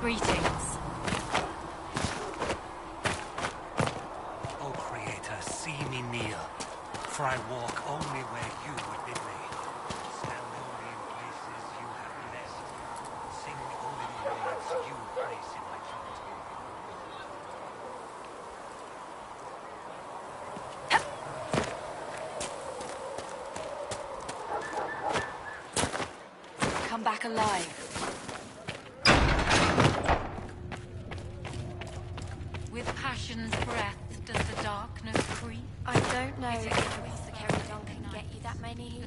Greetings. O Creator, see me kneel, for I walk only where you would bid me. Stand only in places you have blessed. Sing only the words you place in my throat. Come back alive. With passion's breath, does the darkness creep? I don't know Is it if a piece of Caradon can get you that many.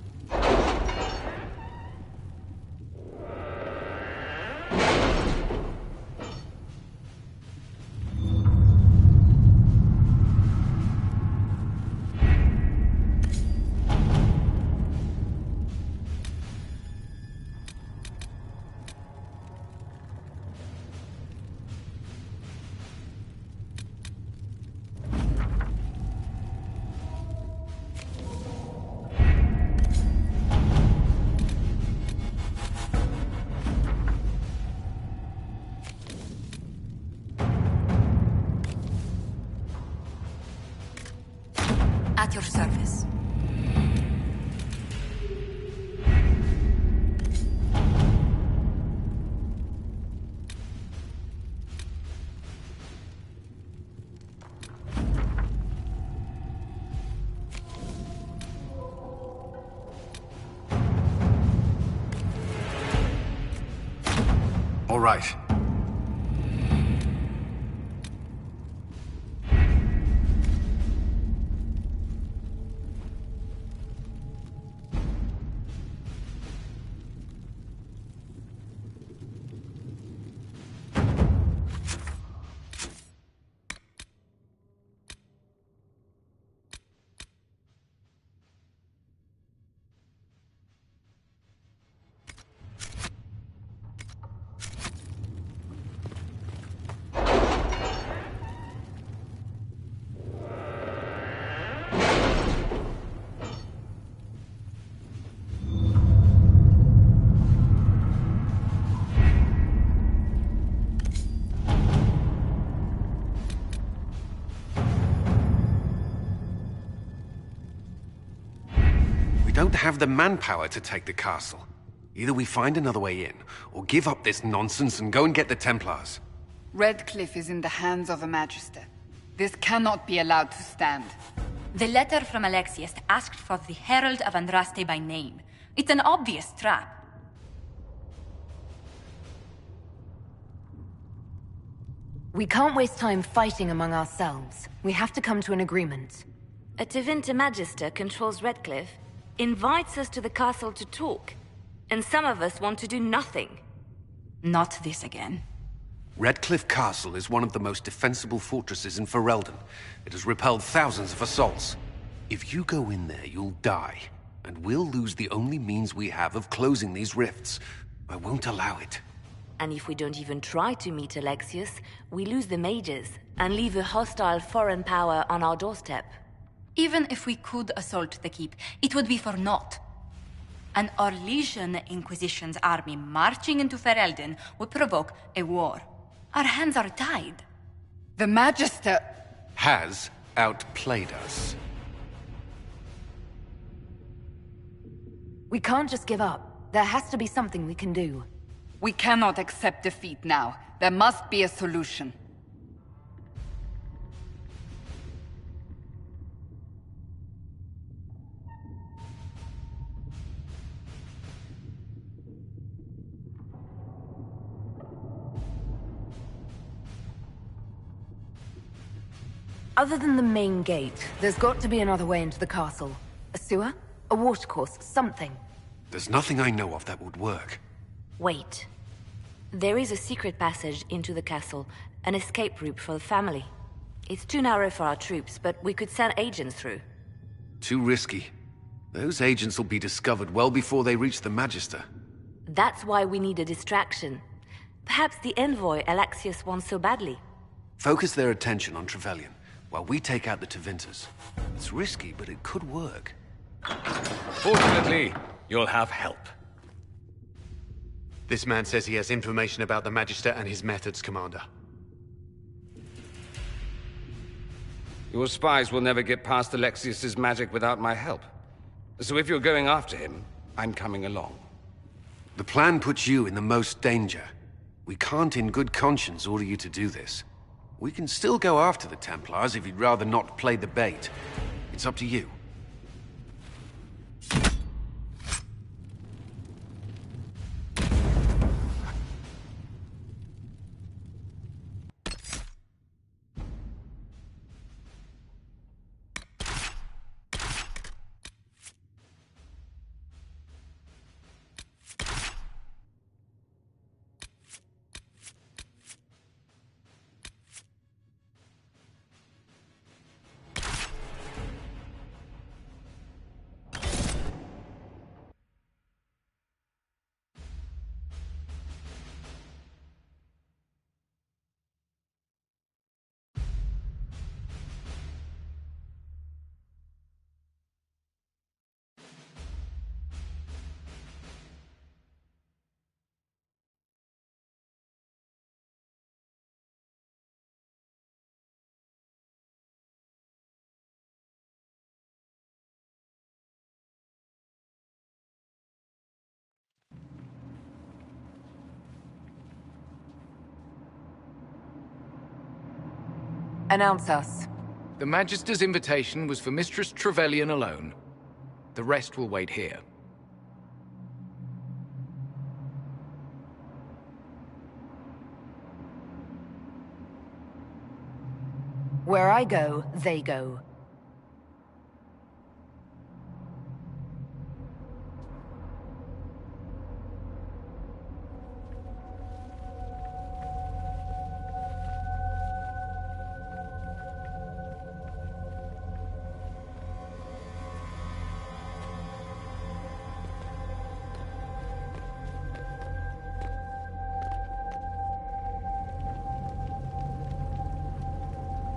At your service. All right. We don't have the manpower to take the castle. Either we find another way in, or give up this nonsense and go and get the Templars. Redcliffe is in the hands of a Magister. This cannot be allowed to stand. The letter from Alexius asked for the Herald of Andraste by name. It's an obvious trap. We can't waste time fighting among ourselves. We have to come to an agreement. A Tevinter Magister controls Redcliffe, invites us to the castle to talk, and some of us want to do nothing. Not this again. Redcliffe Castle is one of the most defensible fortresses in Ferelden. It has repelled thousands of assaults. If you go in there, you'll die, and we'll lose the only means we have of closing these rifts. I won't allow it. And if we don't even try to meet Alexius, we lose the mages, and leave a hostile foreign power on our doorstep. Even if we could assault the keep, it would be for naught. An Orlesian Inquisition's army marching into Ferelden would provoke a war. Our hands are tied. The Magister... has outplayed us. We can't just give up. There has to be something we can do. We cannot accept defeat now. There must be a solution. Other than the main gate, there's got to be another way into the castle. A sewer? A watercourse? Something. There's nothing I know of that would work. Wait. There is a secret passage into the castle, an escape route for the family. It's too narrow for our troops, but we could send agents through. Too risky. Those agents will be discovered well before they reach the Magister. That's why we need a distraction. Perhaps the envoy Alexius wants so badly. Focus their attention on Trevelyan, while we take out the Tevinters. It's risky, but it could work. Fortunately, you'll have help. This man says he has information about the Magister and his methods, Commander. Your spies will never get past Alexius's magic without my help. So if you're going after him, I'm coming along. The plan puts you in the most danger. We can't in good conscience order you to do this. We can still go after the Templars if you'd rather not play the bait. It's up to you. Announce us. The Magister's invitation was for Mistress Trevelyan alone. The rest will wait here. Where I go, they go.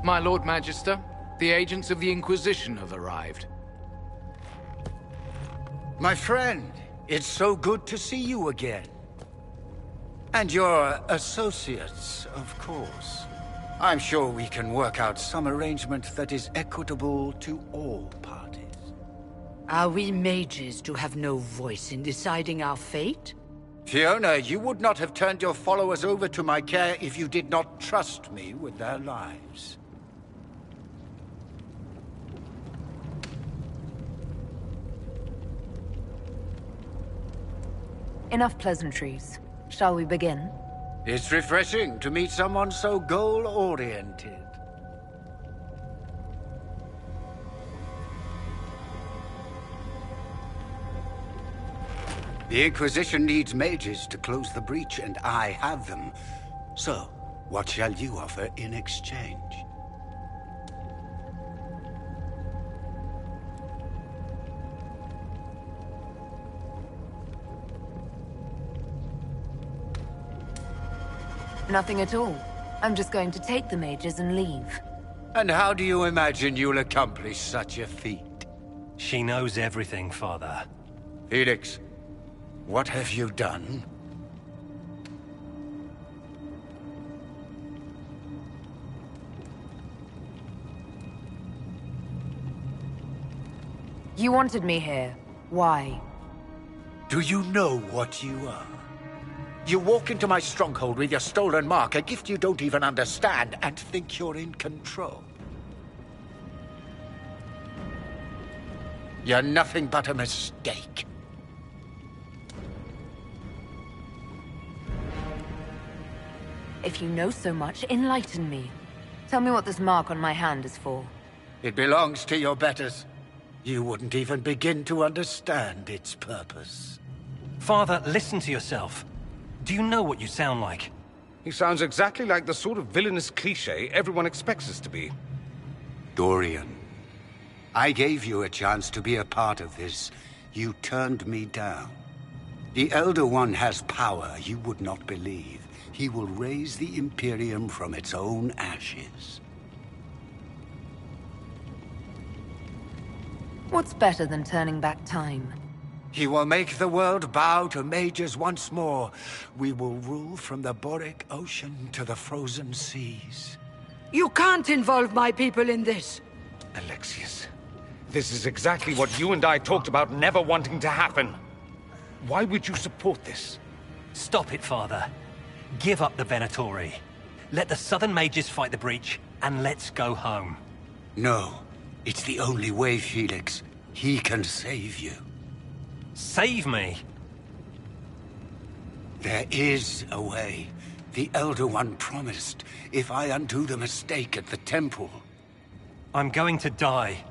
My Lord Magister, the agents of the Inquisition have arrived. My friend, it's so good to see you again. And your associates, of course. I'm sure we can work out some arrangement that is equitable to all parties. Are we mages to have no voice in deciding our fate? Fiona, you would not have turned your followers over to my care if you did not trust me with their lives. Enough pleasantries. Shall we begin? It's refreshing to meet someone so goal-oriented. The Inquisition needs mages to close the breach, and I have them. So, what shall you offer in exchange? Nothing at all. I'm just going to take the mages and leave. And how do you imagine you'll accomplish such a feat? She knows everything, Father. Felix, what have you done? You wanted me here. Why? Do you know what you are? You walk into my stronghold with your stolen mark, a gift you don't even understand, and think you're in control. You're nothing but a mistake. If you know so much, enlighten me. Tell me what this mark on my hand is for. It belongs to your betters. You wouldn't even begin to understand its purpose. Father, listen to yourself. Do you know what you sound like? He sounds exactly like the sort of villainous cliché everyone expects us to be. Dorian, I gave you a chance to be a part of this. You turned me down. The Elder One has power you would not believe. He will raise the Imperium from its own ashes. What's better than turning back time? He will make the world bow to mages once more. We will rule from the Boric Ocean to the frozen seas. You can't involve my people in this. Alexius, this is exactly what you and I talked about never wanting to happen. Why would you support this? Stop it, Father. Give up the Venatori. Let the Southern Mages fight the breach, and let's go home. No. It's the only way, Felix. He can save you. Save me? There is a way. The Elder One promised, if I undo the mistake at the temple. I'm going to die.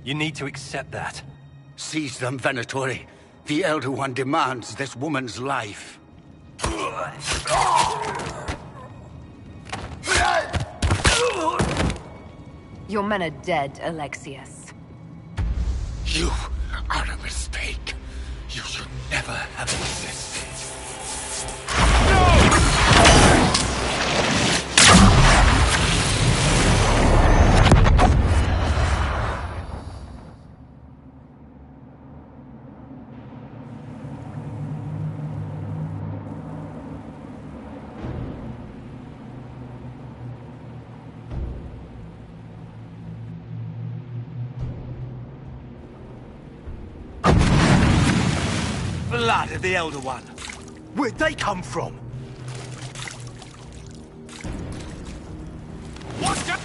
You need to accept that. Seize them, Venatori. The Elder One demands this woman's life. Your men are dead, Alexius. You are a mistake. You should never have existed. Blood of the Elder One. Where'd they come from? Watch it!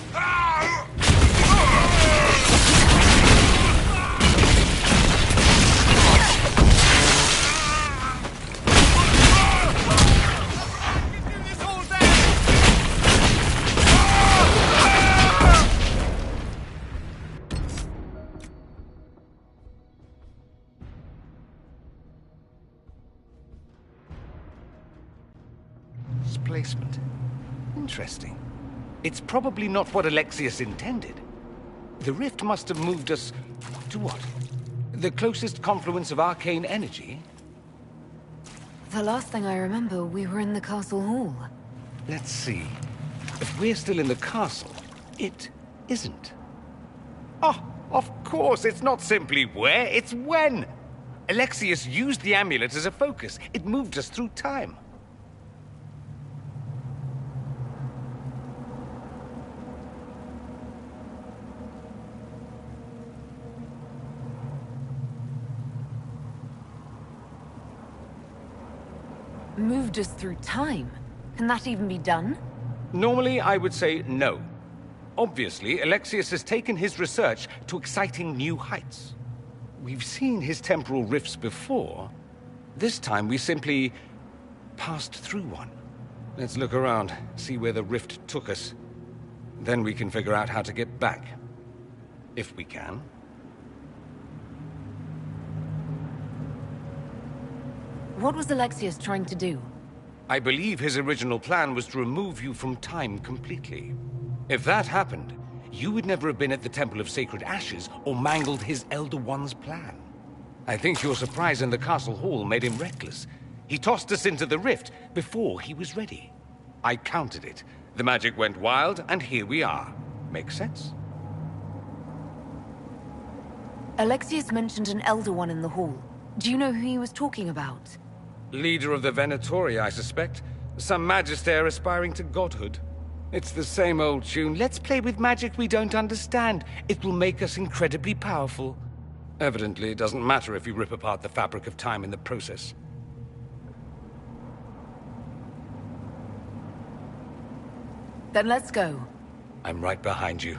Displacement. Interesting. It's probably not what Alexius intended. The rift must have moved us... to what? The closest confluence of arcane energy? The last thing I remember, we were in the castle hall. Let's see. If we're still in the castle, it isn't. Oh, of course, it's not simply where, it's when! Alexius used the amulet as a focus. It moved us through time. Moved us through time? Can that even be done? Normally, I would say no. Obviously, Alexius has taken his research to exciting new heights. We've seen his temporal rifts before. This time, we simply passed through one. Let's look around, see where the rift took us. Then we can figure out how to get back. If we can. What was Alexius trying to do? I believe his original plan was to remove you from time completely. If that happened, you would never have been at the Temple of Sacred Ashes or mangled his Elder One's plan. I think your surprise in the castle hall made him reckless. He tossed us into the rift before he was ready. I countered it. The magic went wild, and here we are. Make sense? Alexius mentioned an Elder One in the hall. Do you know who he was talking about? Leader of the Venatori, I suspect. Some magister aspiring to godhood. It's the same old tune. Let's play with magic we don't understand. It will make us incredibly powerful. Evidently, it doesn't matter if you rip apart the fabric of time in the process. Then let's go. I'm right behind you.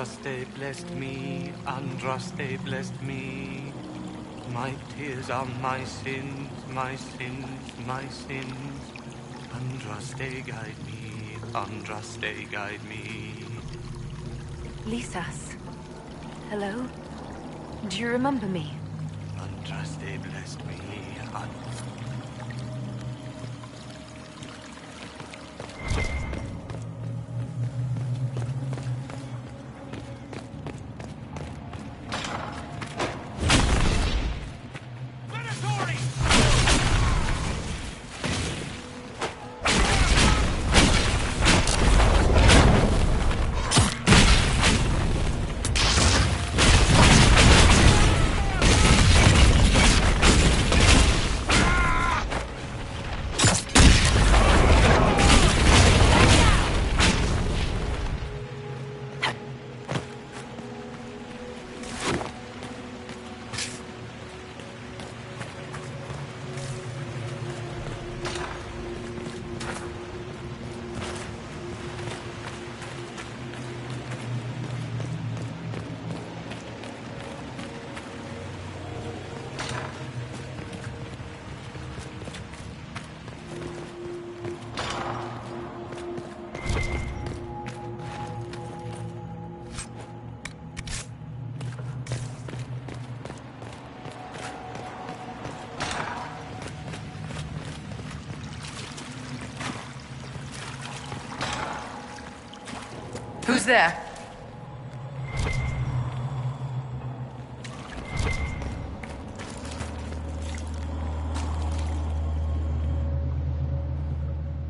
Andraste blessed me, Andraste blessed me. My tears are my sins, my sins, my sins. Andraste guide me, Andraste guide me. Lisas. Hello? Do you remember me? Andraste blessed me, Who's there?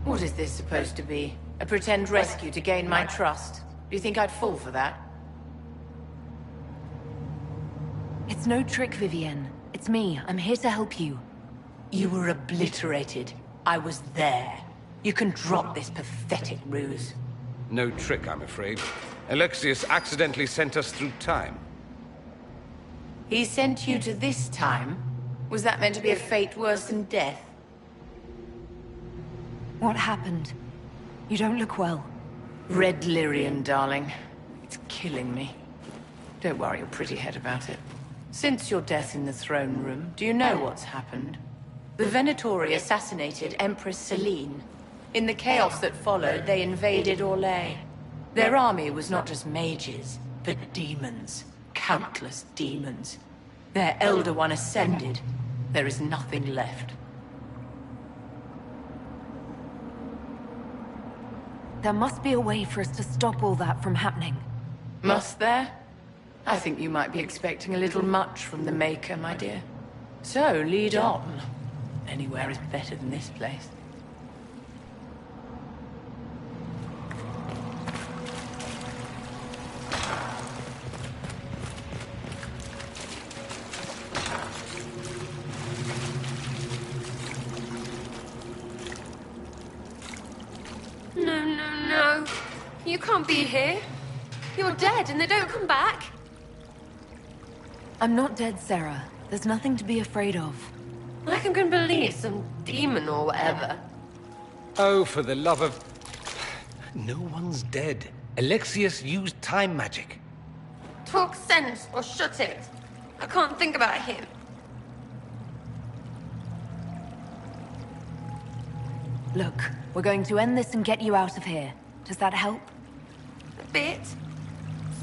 What is this supposed to be? A pretend rescue to gain my trust? Do you think I'd fall for that? It's no trick, Vivienne. It's me. I'm here to help you. You were obliterated. I was there. You can drop this pathetic ruse. No trick, I'm afraid. Alexius accidentally sent us through time. He sent you to this time? Was that meant to be a fate worse than death? What happened? You don't look well. Red Lyrian, darling. It's killing me. Don't worry your pretty head about it. Since your death in the throne room, do you know what's happened? The Venatori assassinated Empress Celine. In the chaos that followed, they invaded Orlais. Their army was not just mages, but demons. Countless demons. Their Elder One ascended. There is nothing left. There must be a way for us to stop all that from happening. Must there? I think you might be expecting a little much from the Maker, my dear. So, lead on. Anywhere is better than this place. No. You can't be here. You're dead and they don't come back. I'm not dead, Sarah. There's nothing to be afraid of. Like I'm gonna believe some demon or whatever. Oh, for the love of... No one's dead. Alexius used time magic. Talk sense or shut it. I can't think about him. Look, we're going to end this and get you out of here. Does that help? A bit.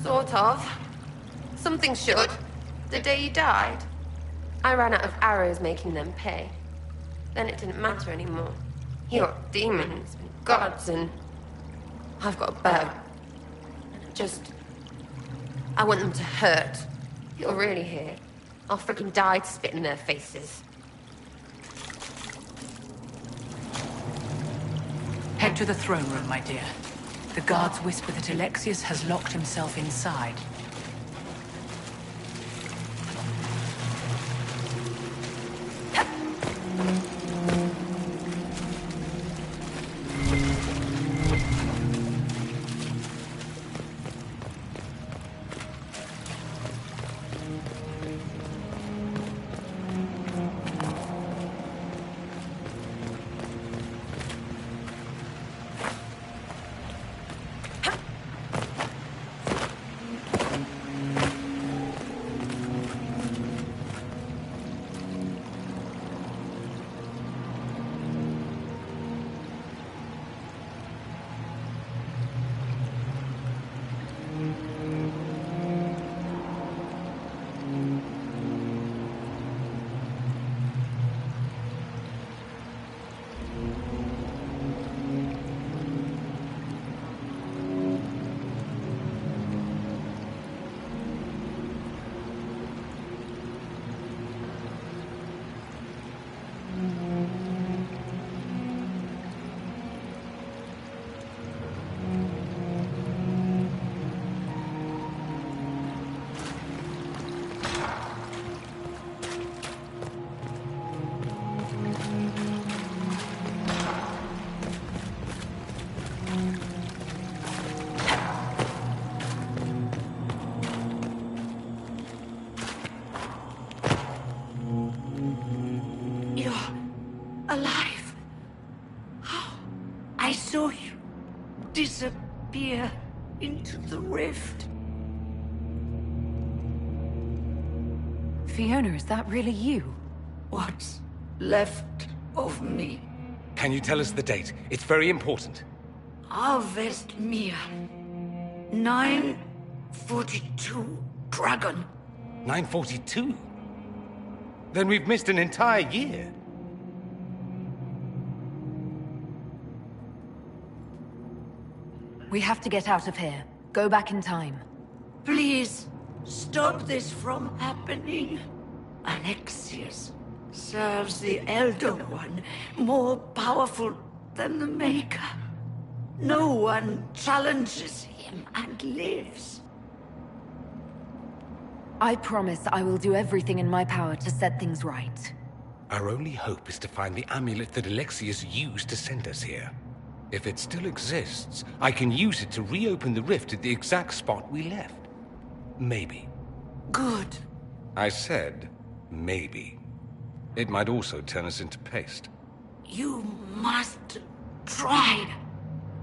Sort of. Something should. The day you died. I ran out of arrows making them pay. Then it didn't matter anymore. You got demons and gods and... I've got a bow. I want them to hurt. You're really here. I'll freaking die to spit in their faces. Head to the throne room, my dear. The guards whisper that Alexius has locked himself inside. disappear into the rift. Fiona, is that really you? What's left of me? Can you tell us the date? It's very important. Harvest Mia. 942 Dragon. 942? Then we've missed an entire year. We have to get out of here. Go back in time. Please, stop this from happening. Alexius serves the Elder One, more powerful than the Maker. No one challenges him and lives. I promise I will do everything in my power to set things right. Our only hope is to find the amulet that Alexius used to send us here. If it still exists, I can use it to reopen the rift at the exact spot we left. Maybe. Good. I said, maybe. It might also turn us into paste. You must try.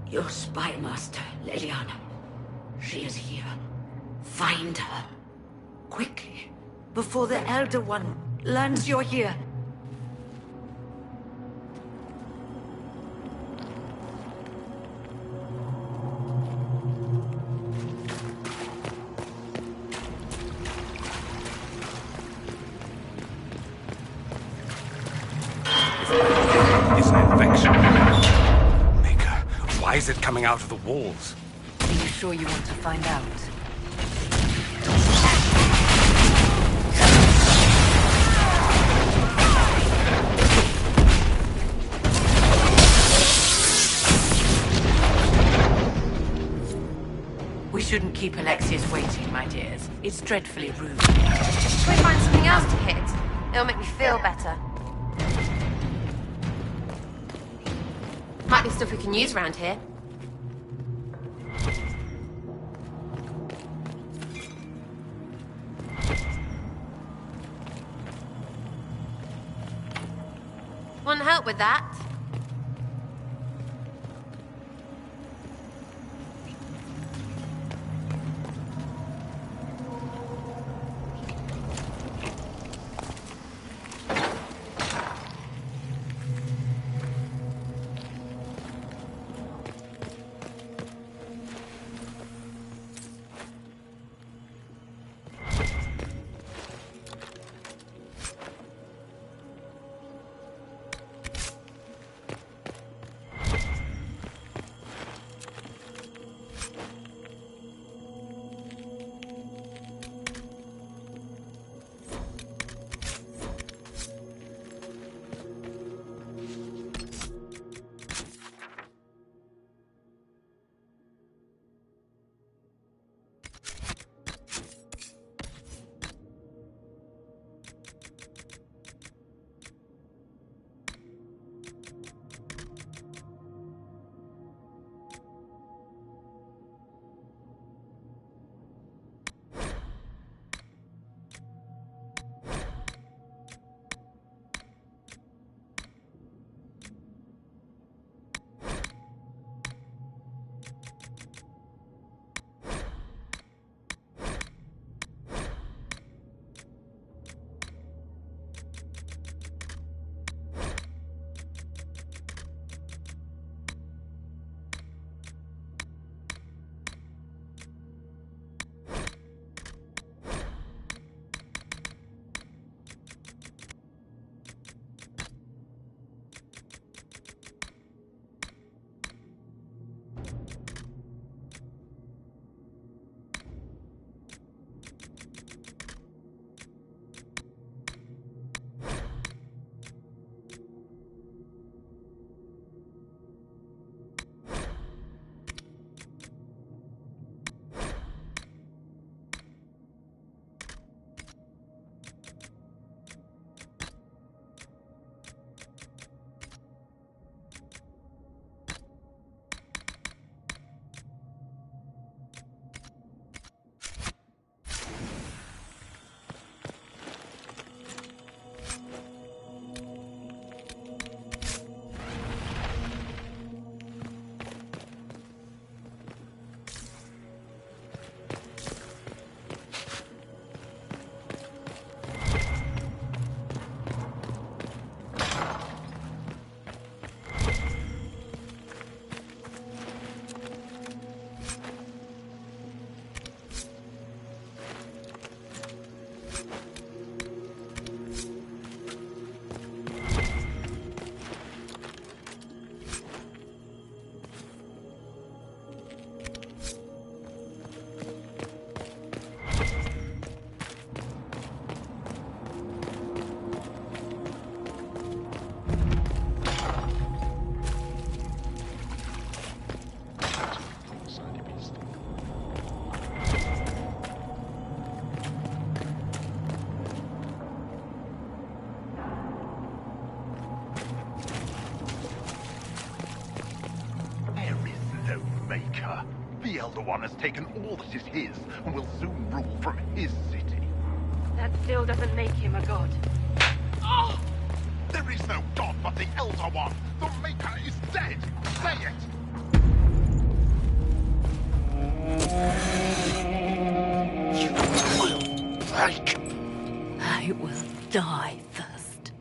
Your spy master, Leliana. She is here. Find her. Quickly. Before the Elder One learns you're here. It's an infection. Maker, why is it coming out of the walls? Are you sure you want to find out? We shouldn't keep Alexius waiting, my dears. It's dreadfully rude. Can we find something else to hit? It'll make me feel better. Might be stuff we can use around here. Want help with that? Maker. The Elder One has taken all that is his and will soon rule from his city. That still doesn't make him a god. Oh! There is no god but the Elder One! The Maker is dead! Say it! You will break. I will die first.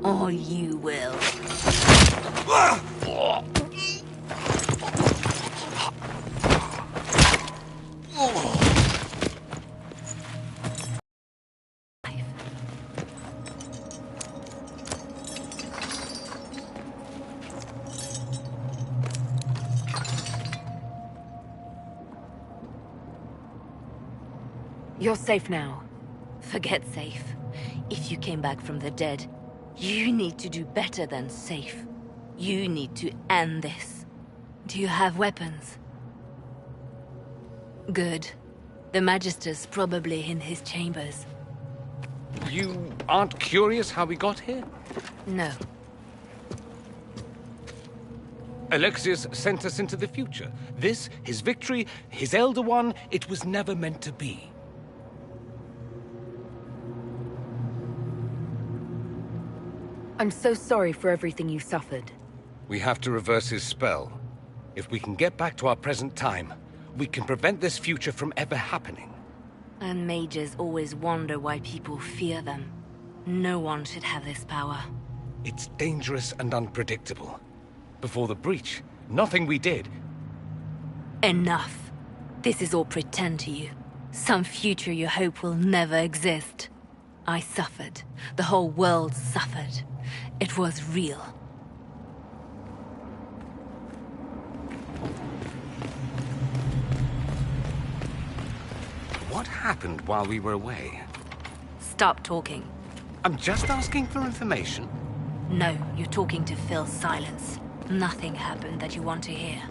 Or you will. You're safe now. Forget safe. If you came back from the dead, you need to do better than safe. You need to end this. Do you have weapons? Good. The Magister's probably in his chambers. You aren't curious how we got here? No. Alexius sent us into the future. This, his victory, his Elder One, it was never meant to be. I'm so sorry for everything you suffered. We have to reverse his spell. If we can get back to our present time, we can prevent this future from ever happening. And mages always wonder why people fear them. No one should have this power. It's dangerous and unpredictable. Before the breach, nothing we did... Enough. This is all pretend to you. Some future you hope will never exist. I suffered. The whole world suffered. It was real. What happened while we were away? Stop talking. I'm just asking for information. No, you're talking to fill silence. Nothing happened that you want to hear.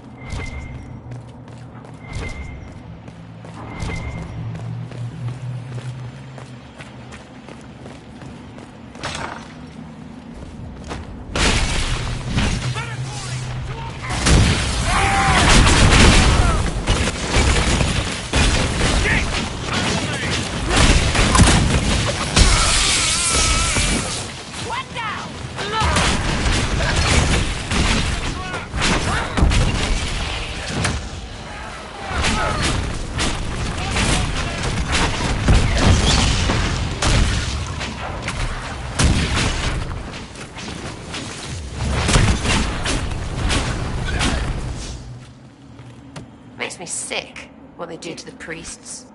Makes me sick, what they do to the priests.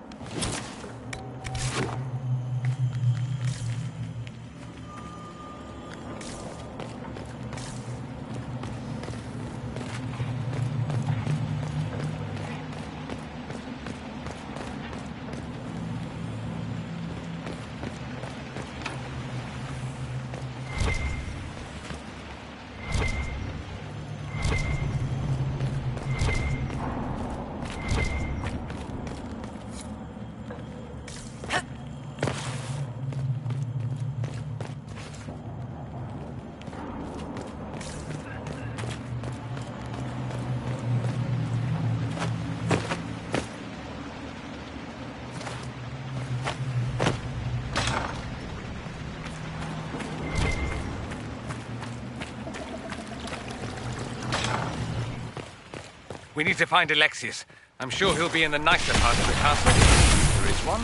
We need to find Alexius. I'm sure he'll be in the nicer part of the castle. There is one.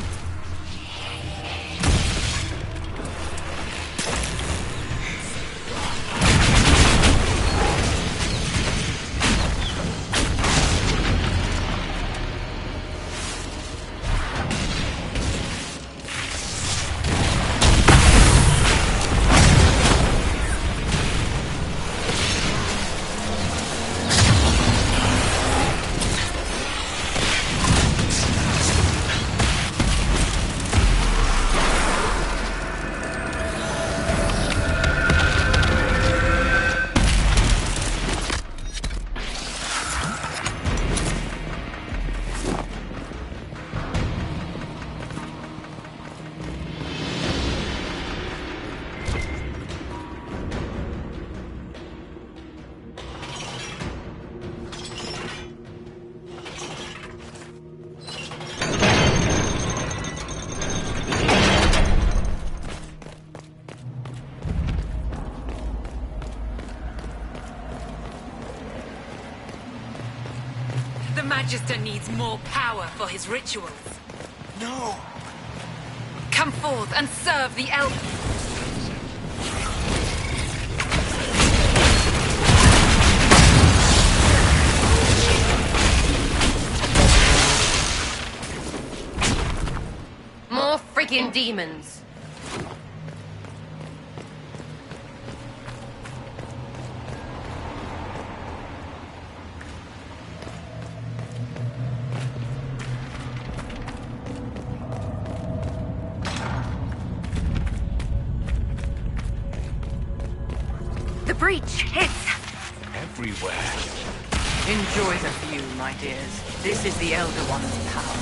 Magister needs more power for his rituals. No! Come forth and serve the Elder. More friggin' demons. The breach hits. Everywhere. Enjoy the view, my dears. This is the Elder One's power.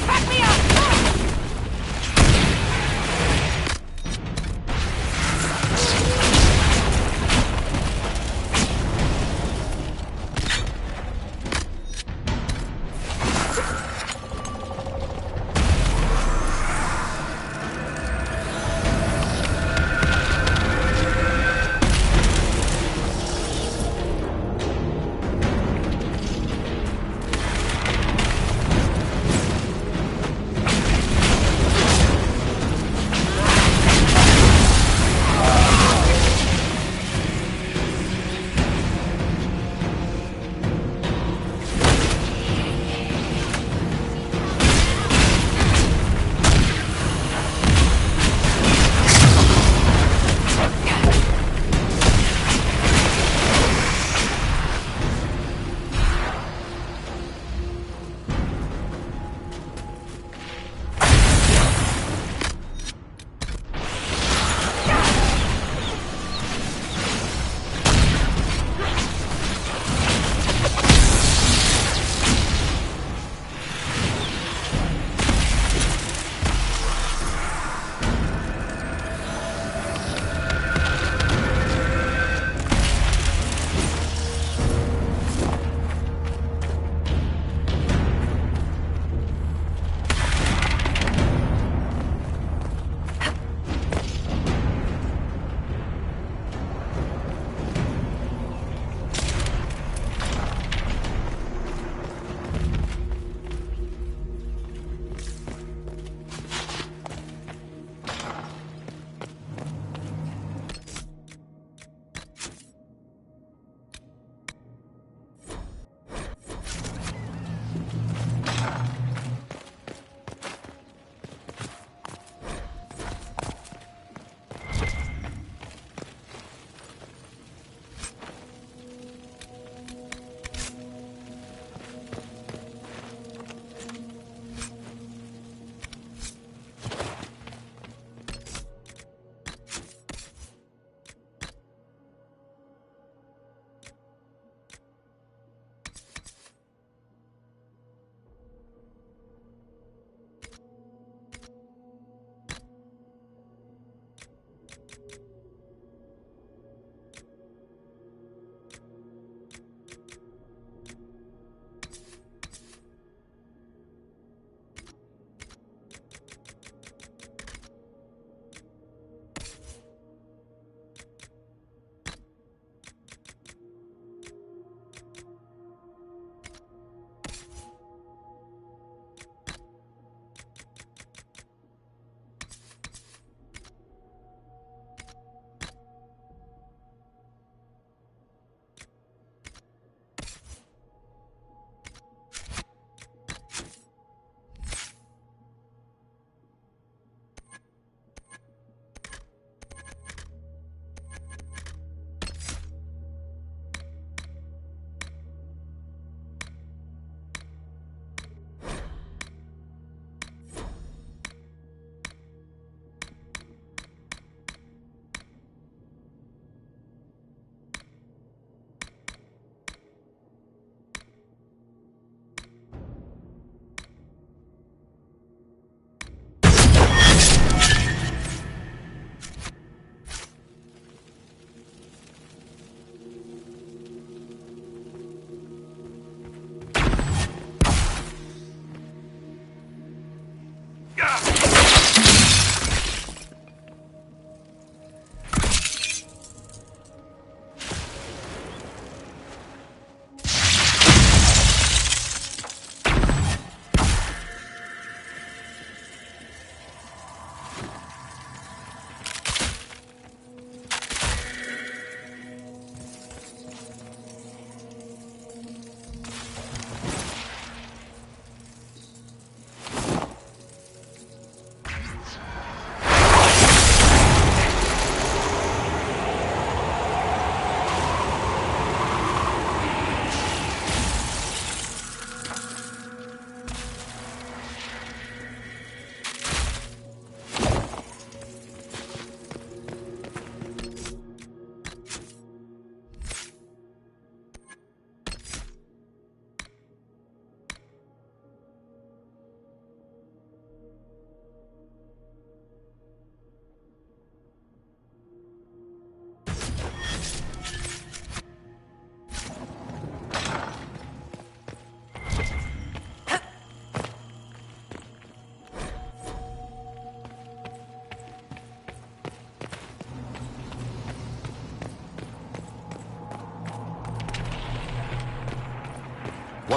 Back me up!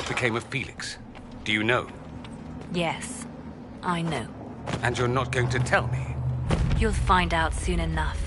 what became of Felix? Do you know? Yes, I know. And you're not going to tell me? You'll find out soon enough.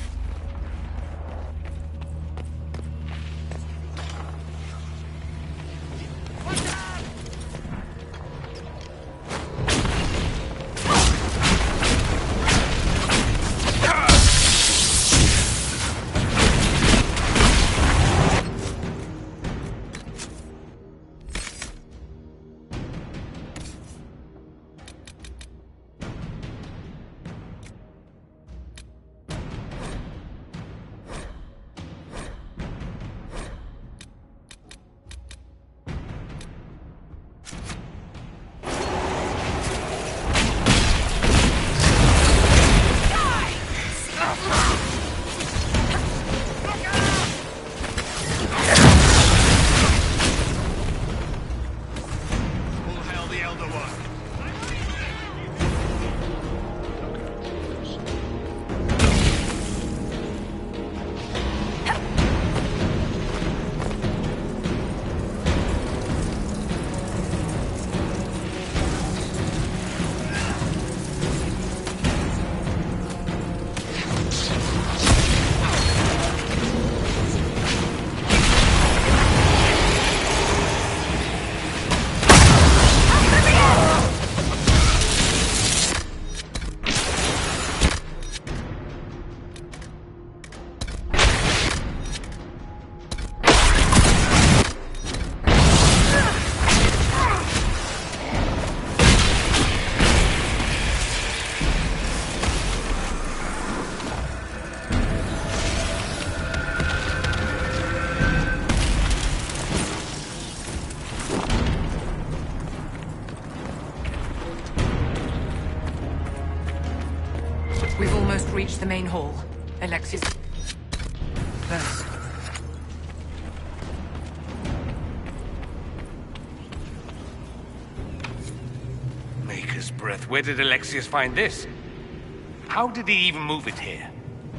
We've almost reached the main hall. Alexis. Thanks. Maker's breath. Where did Alexius find this? How did he even move it here?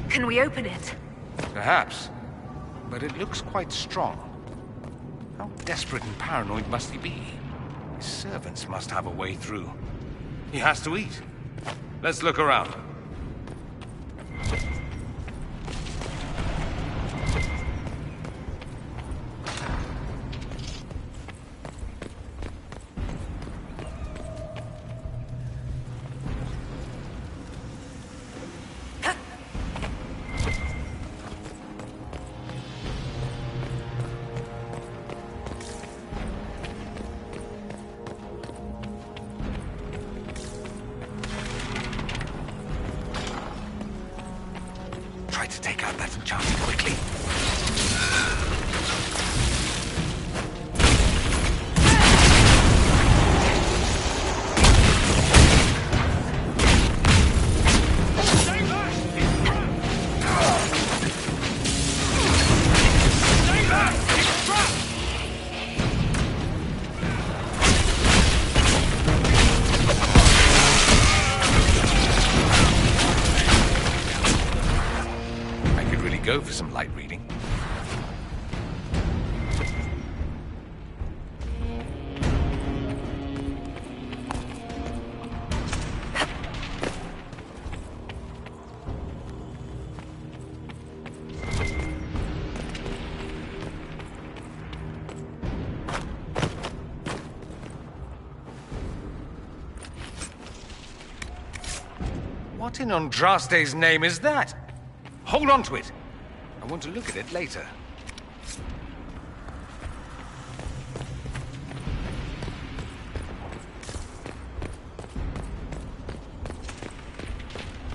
Can we open it? Perhaps. But it looks quite strong. How desperate and paranoid must he be? His servants must have a way through. He has to eat. Let's look around. Try to take out that enchanted quickly. Go for some light reading. What in Andraste's name is that? Hold on to it. I want to look at it later.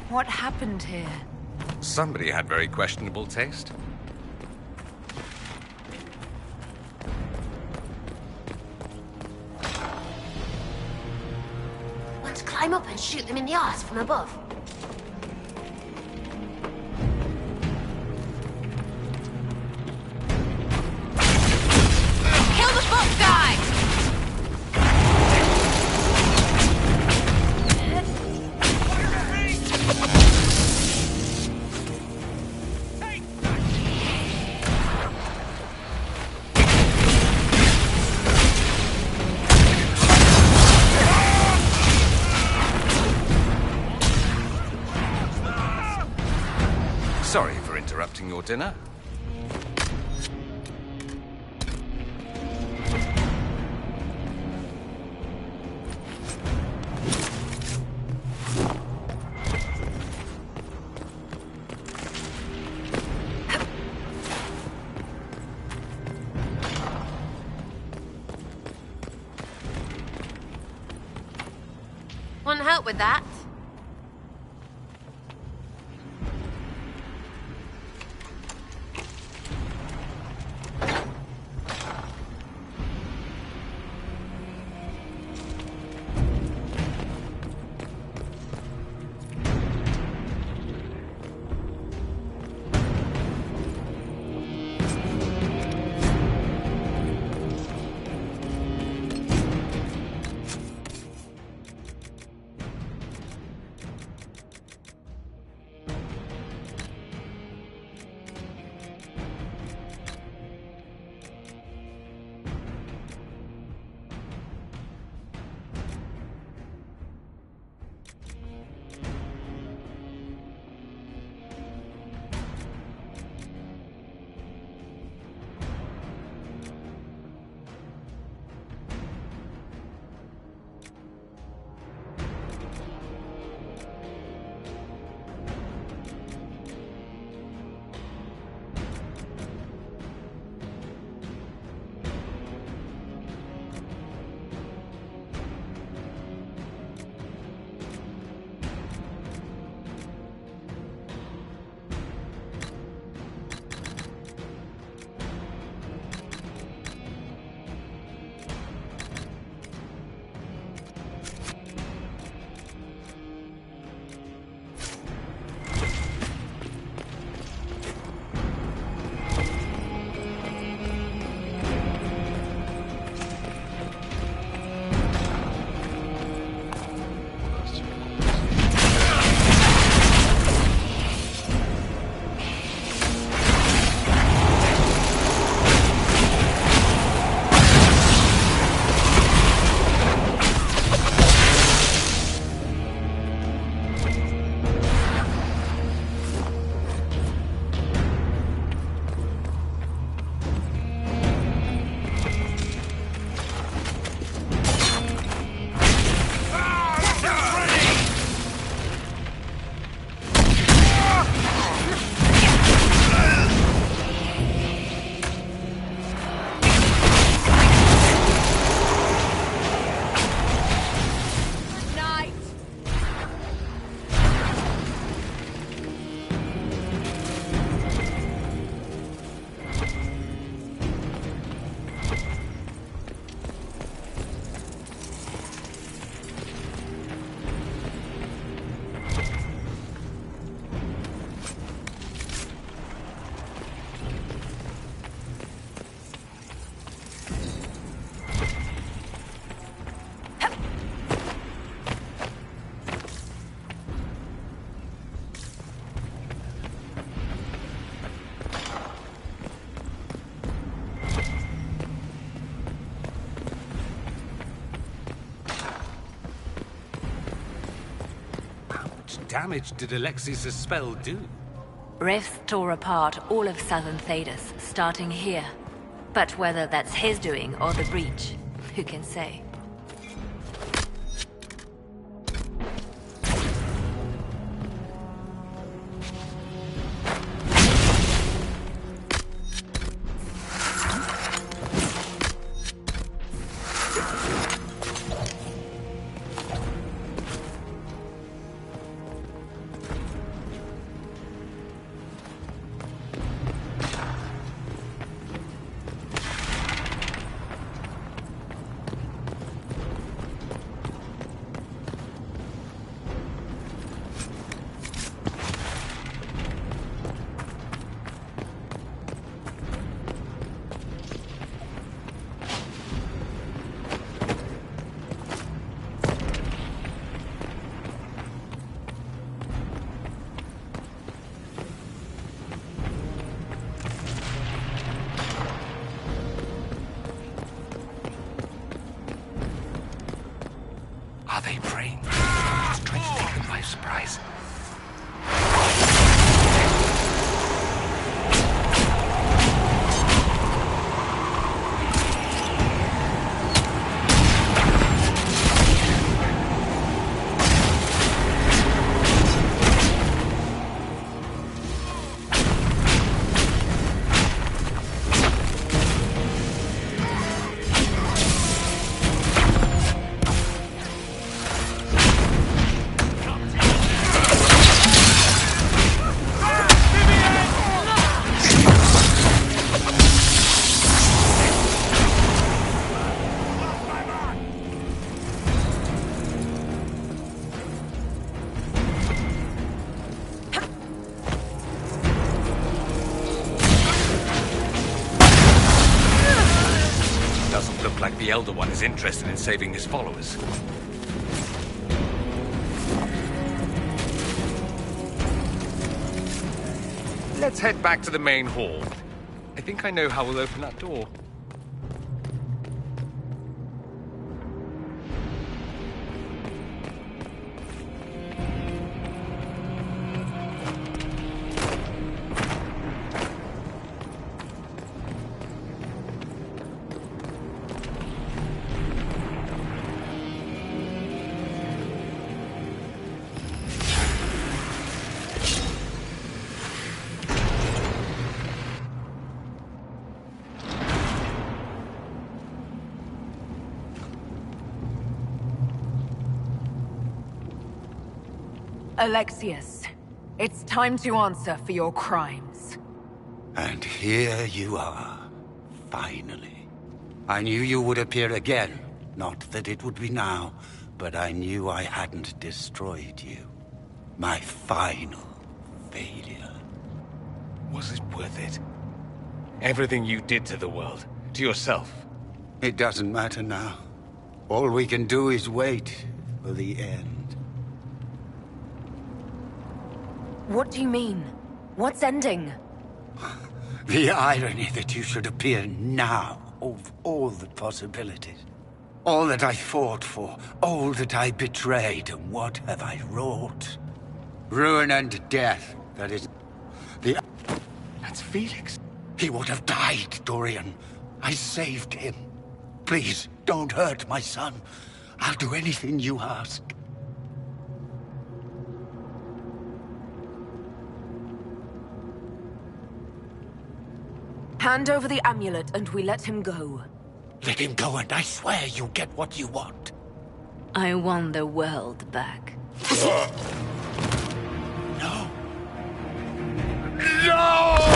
What happened here? Somebody had very questionable taste. Let's climb up and shoot them in the arse from above. accepting your dinner. Want help with that? Damage did Alexis' spell do? Rifts tore apart all of southern Thedas, starting here. But whether that's his doing or the breach, who can say? Are they praying? It's trying to take them by surprise. the Elder One is interested in saving his followers. Let's head back to the main hall. I think I know how we'll open that door. Alexius, it's time to answer for your crimes. And here you are, finally. I knew you would appear again. Not that it would be now, but I knew I hadn't destroyed you. My final failure. Was it worth it? Everything you did to the world, to yourself. It doesn't matter now. All we can do is wait for the end. What do you mean? What's ending? The irony that you should appear now, of all the possibilities. All that I fought for, all that I betrayed, and what have I wrought? Ruin and death, that is... That's Felix. He would have died, Dorian. I saved him. Please, don't hurt my son. I'll do anything you ask. Hand over the amulet and we let him go. Let him go and I swear you'll get what you want. I want the world back. No. No!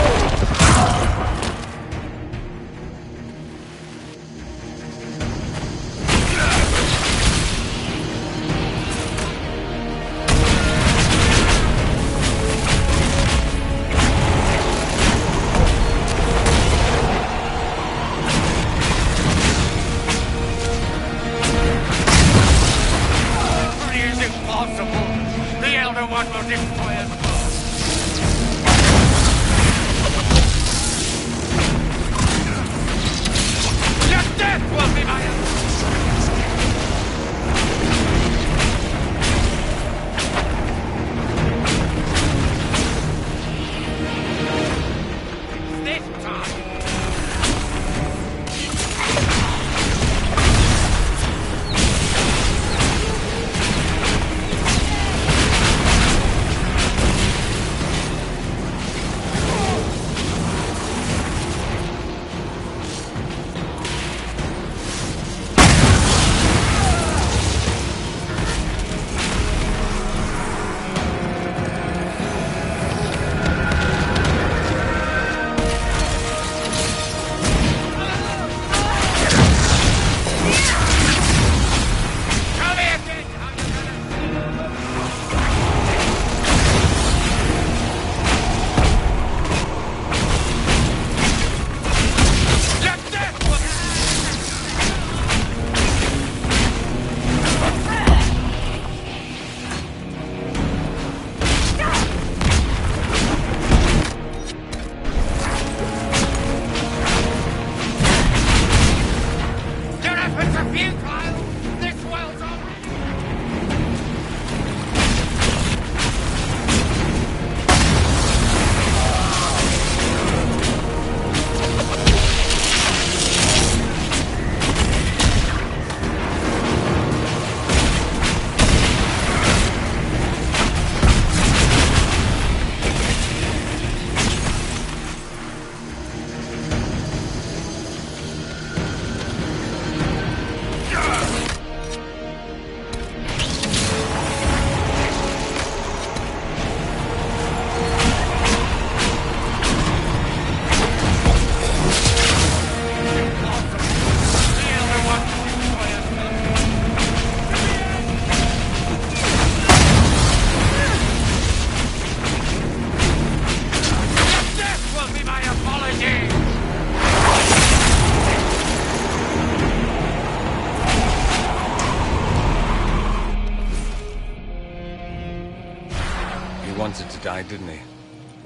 wanted to die, didn't he?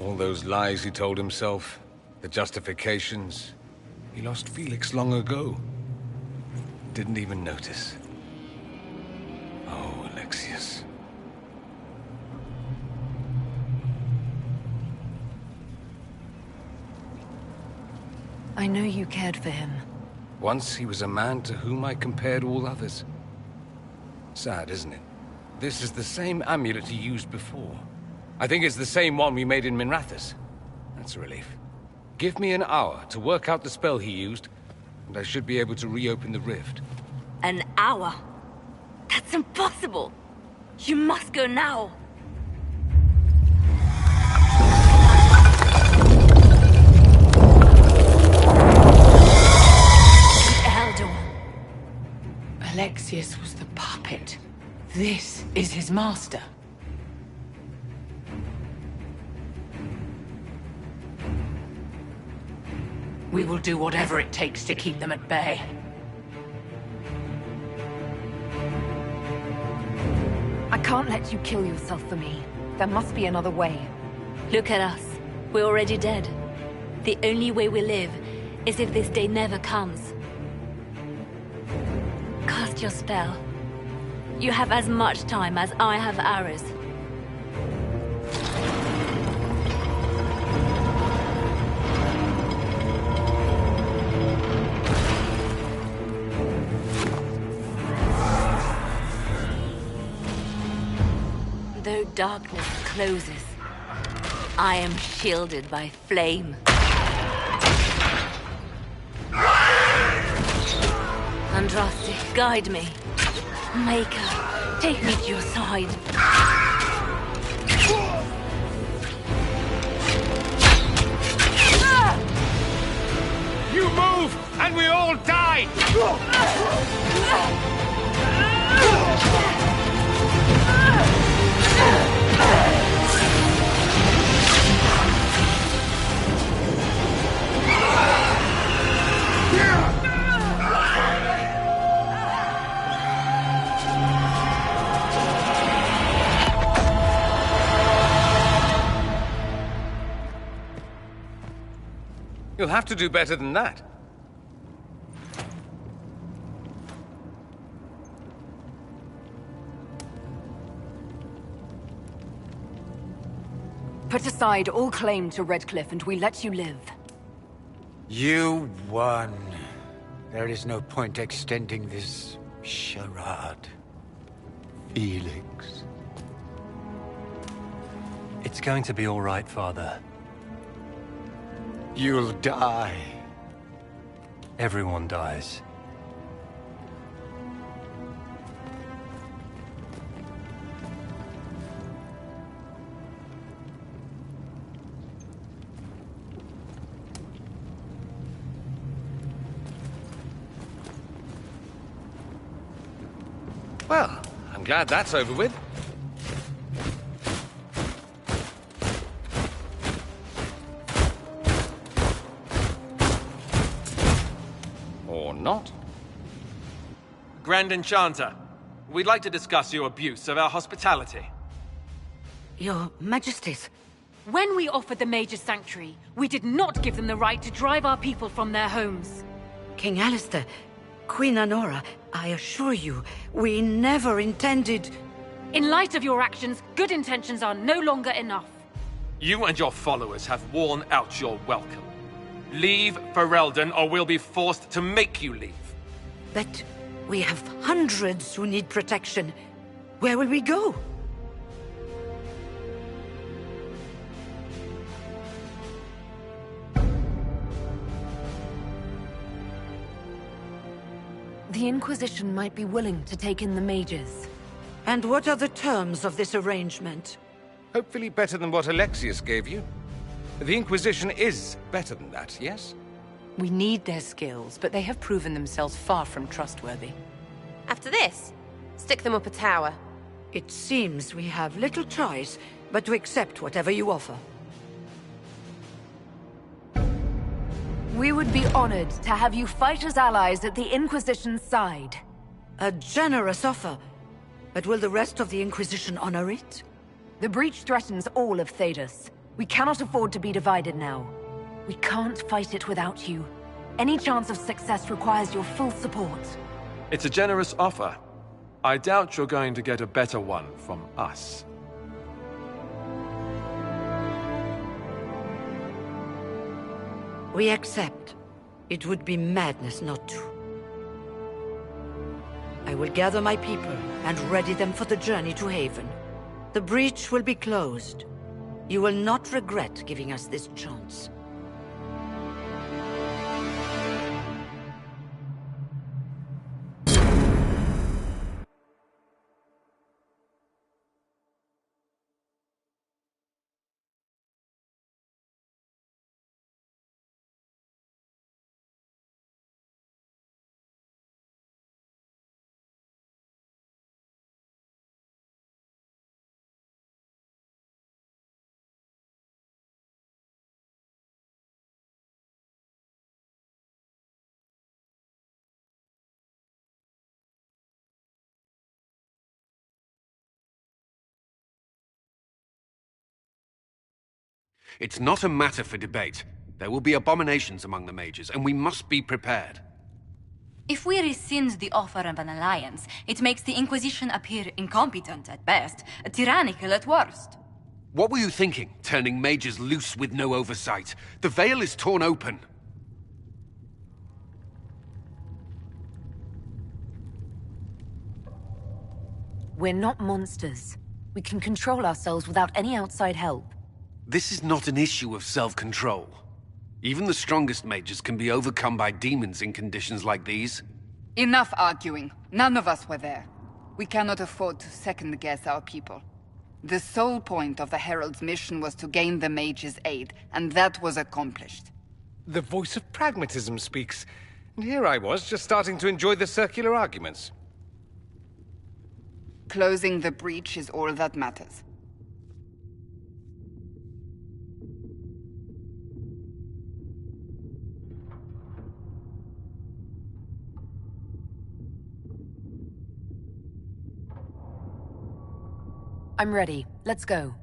All those lies he told himself, the justifications. He lost Felix long ago. Didn't even notice. Oh, Alexius. I know you cared for him. Once he was a man to whom I compared all others. Sad, isn't it? This is the same amulet he used before. I think it's the same one we made in Minrathous. That's a relief. Give me an hour to work out the spell he used, and I should be able to reopen the rift. An hour? That's impossible! You must go now! The Elder One. Alexius was the puppet. This is his master. We will do whatever it takes to keep them at bay. I can't let you kill yourself for me. There must be another way. Look at us. We're already dead. The only way we live is if this day never comes. Cast your spell. You have as much time as I have arrows. Though darkness closes, I am shielded by flame. Andraste, guide me. Maker, take me to your side. You move, and we all die! You'll have to do better than that. Put aside all claim to Redcliffe and we let you live. You won. There is no point extending this charade. Felix. It's going to be all right, Father. You'll die. Everyone dies. Well, I'm glad that's over with. Or not. Grand Enchanter, we'd like to discuss your abuse of our hospitality. Your Majesties. When we offered the Mage's Sanctuary, we did not give them the right to drive our people from their homes. King Alistair, Queen Anora, I assure you, we never intended... In light of your actions, good intentions are no longer enough. You and your followers have worn out your welcome. Leave Ferelden, or we'll be forced to make you leave. But we have hundreds who need protection. Where will we go? The Inquisition might be willing to take in the mages. And what are the terms of this arrangement? Hopefully better than what Alexius gave you. The Inquisition is better than that, yes? We need their skills, but they have proven themselves far from trustworthy. After this, stick them up a tower. It seems we have little choice but to accept whatever you offer. We would be honored to have you fight as allies at the Inquisition's side. A generous offer, but will the rest of the Inquisition honor it? The breach threatens all of Thedas. We cannot afford to be divided now. We can't fight it without you. Any chance of success requires your full support. It's a generous offer. I doubt you're going to get a better one from us. We accept. It would be madness not to. I will gather my people and ready them for the journey to Haven. The breach will be closed. You will not regret giving us this chance. It's not a matter for debate. There will be abominations among the mages, and we must be prepared. If we rescind the offer of an alliance, it makes the Inquisition appear incompetent at best, tyrannical at worst. What were you thinking, turning mages loose with no oversight? The veil is torn open. We're not monsters. We can control ourselves without any outside help. This is not an issue of self-control. Even the strongest mages can be overcome by demons in conditions like these. Enough arguing. None of us were there. We cannot afford to second-guess our people. The sole point of the Herald's mission was to gain the mage's aid, and that was accomplished. The voice of pragmatism speaks. And here I was, just starting to enjoy the circular arguments. Closing the breach is all that matters. I'm ready. Let's go.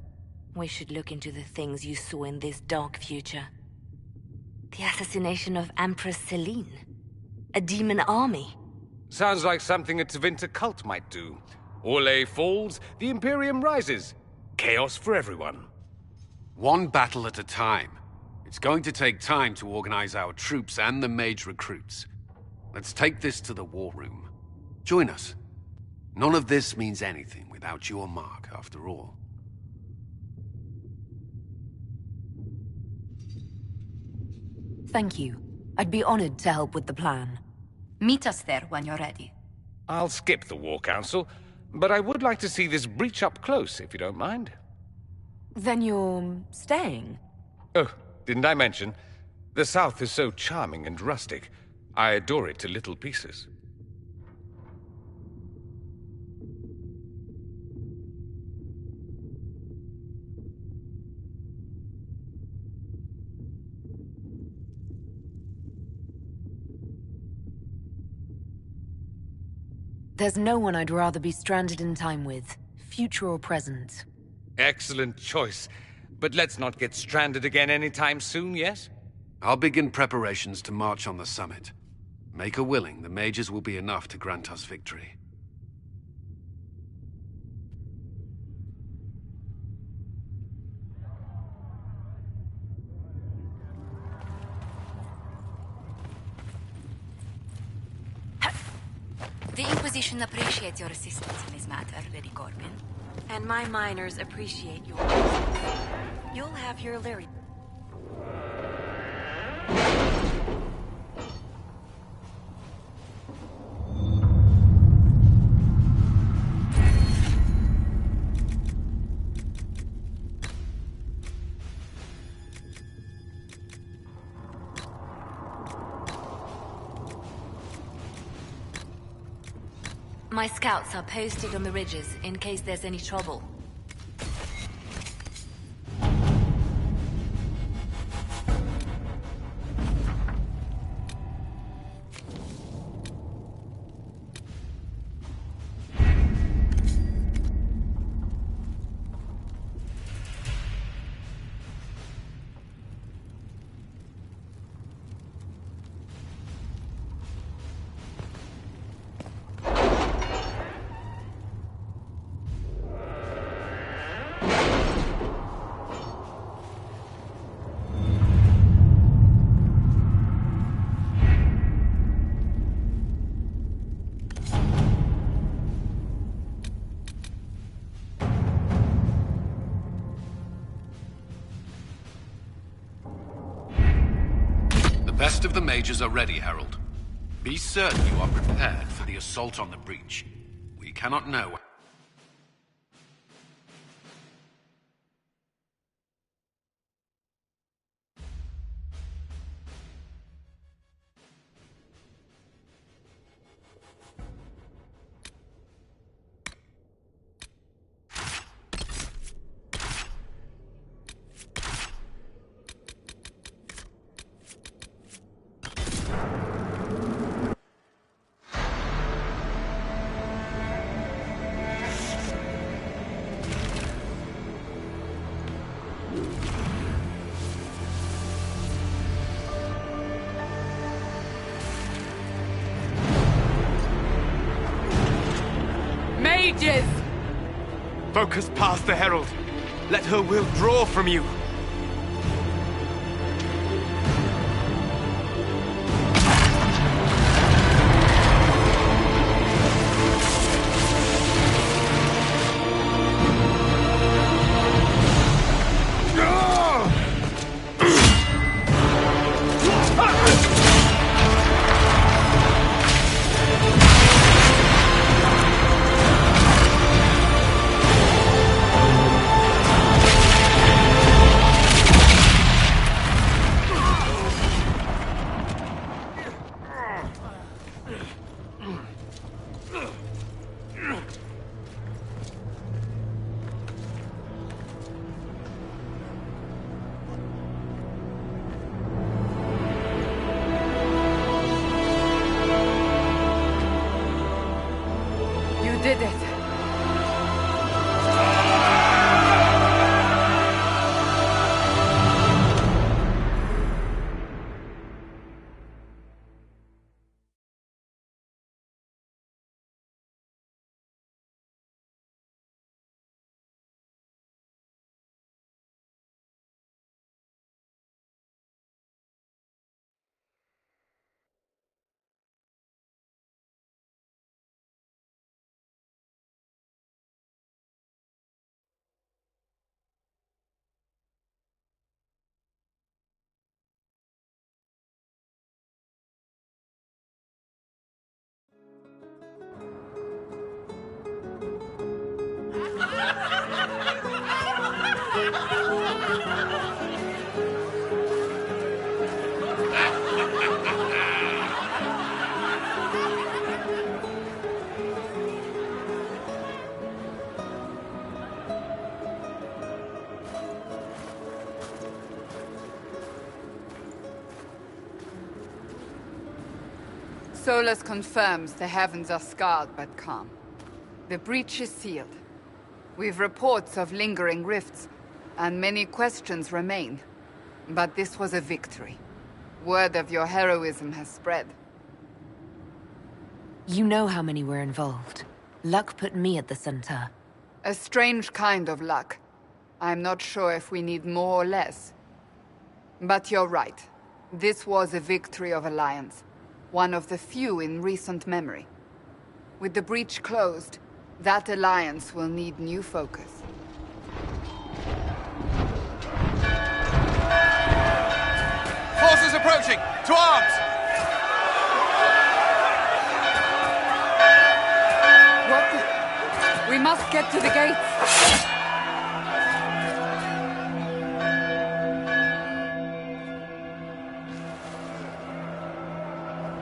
We should look into the things you saw in this dark future. The assassination of Empress Celine. A demon army. Sounds like something a Tevinter cult might do. Orlais falls, the Imperium rises. Chaos for everyone. One battle at a time. It's going to take time to organize our troops and the mage recruits. Let's take this to the war room. Join us. None of this means anything without your mark, after all. Thank you. I'd be honored to help with the plan. Meet us there when you're ready. I'll skip the War Council, but I would like to see this breach up close, if you don't mind. Then you're staying? Oh, didn't I mention? The South is so charming and rustic. I adore it to little pieces. There's no one I'd rather be stranded in time with, future or present. Excellent choice. But let's not get stranded again anytime soon, yes? I'll begin preparations to march on the summit. Maker willing, the mages will be enough to grant us victory. The Inquisition appreciates your assistance in this matter, Lady Corbin. And my miners appreciate your assistance. You'll have your Lyrian. My scouts are posted on the ridges in case there's any trouble. rest of the mages are ready, Herald. Be certain you are prepared for the assault on the breach. We cannot know. Mages! Focus past the Herald. Let her will draw from you. Did it. Solus confirms the heavens are scarred but calm. The breach is sealed. We've reports of lingering rifts, and many questions remain. But this was a victory. Word of your heroism has spread. You know how many were involved. Luck put me at the center. A strange kind of luck. I'm not sure if we need more or less. But you're right. This was a victory of Alliance. One of the few in recent memory. With the breach closed, that alliance will need new focus. Forces approaching! To arms! What? We must get to the gates!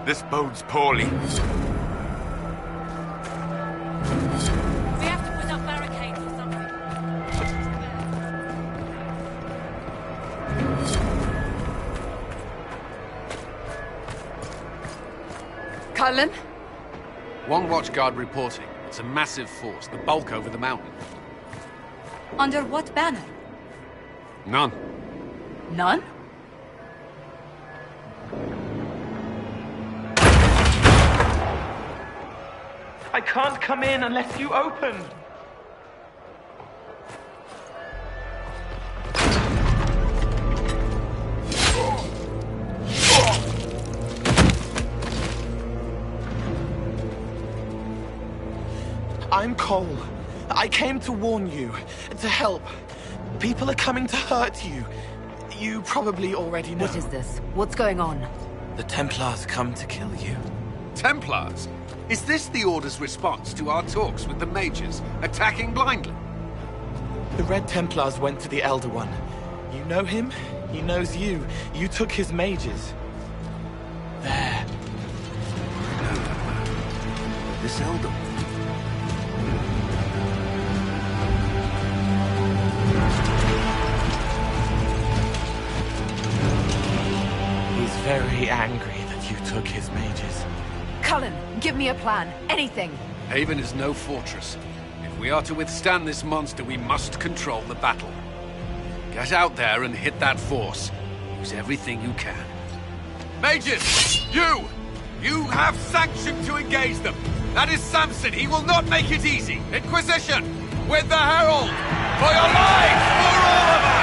This bodes poorly. We have to put up barricades or something. Cullen? One watchguard reporting. It's a massive force, the bulk over the mountain. Under what banner? None. None? I can't come in unless you open. I'm Cole. I came to warn you, to help. People are coming to hurt you. You probably already know. What is this? What's going on? The Templars come to kill you. Templars? Is this the Order's response to our talks with the mages, attacking blindly? The Red Templars went to the Elder One. You know him? He knows you. You took his mages. There. This Elder One? He's very angry that you took his mages. Cullen, give me a plan. Anything. Haven is no fortress. If we are to withstand this monster, we must control the battle. Get out there and hit that force. Use everything you can. Mages! You have sanction to engage them! That is Samson! He will not make it easy! Inquisition! With the Herald! For your lives! For all of us!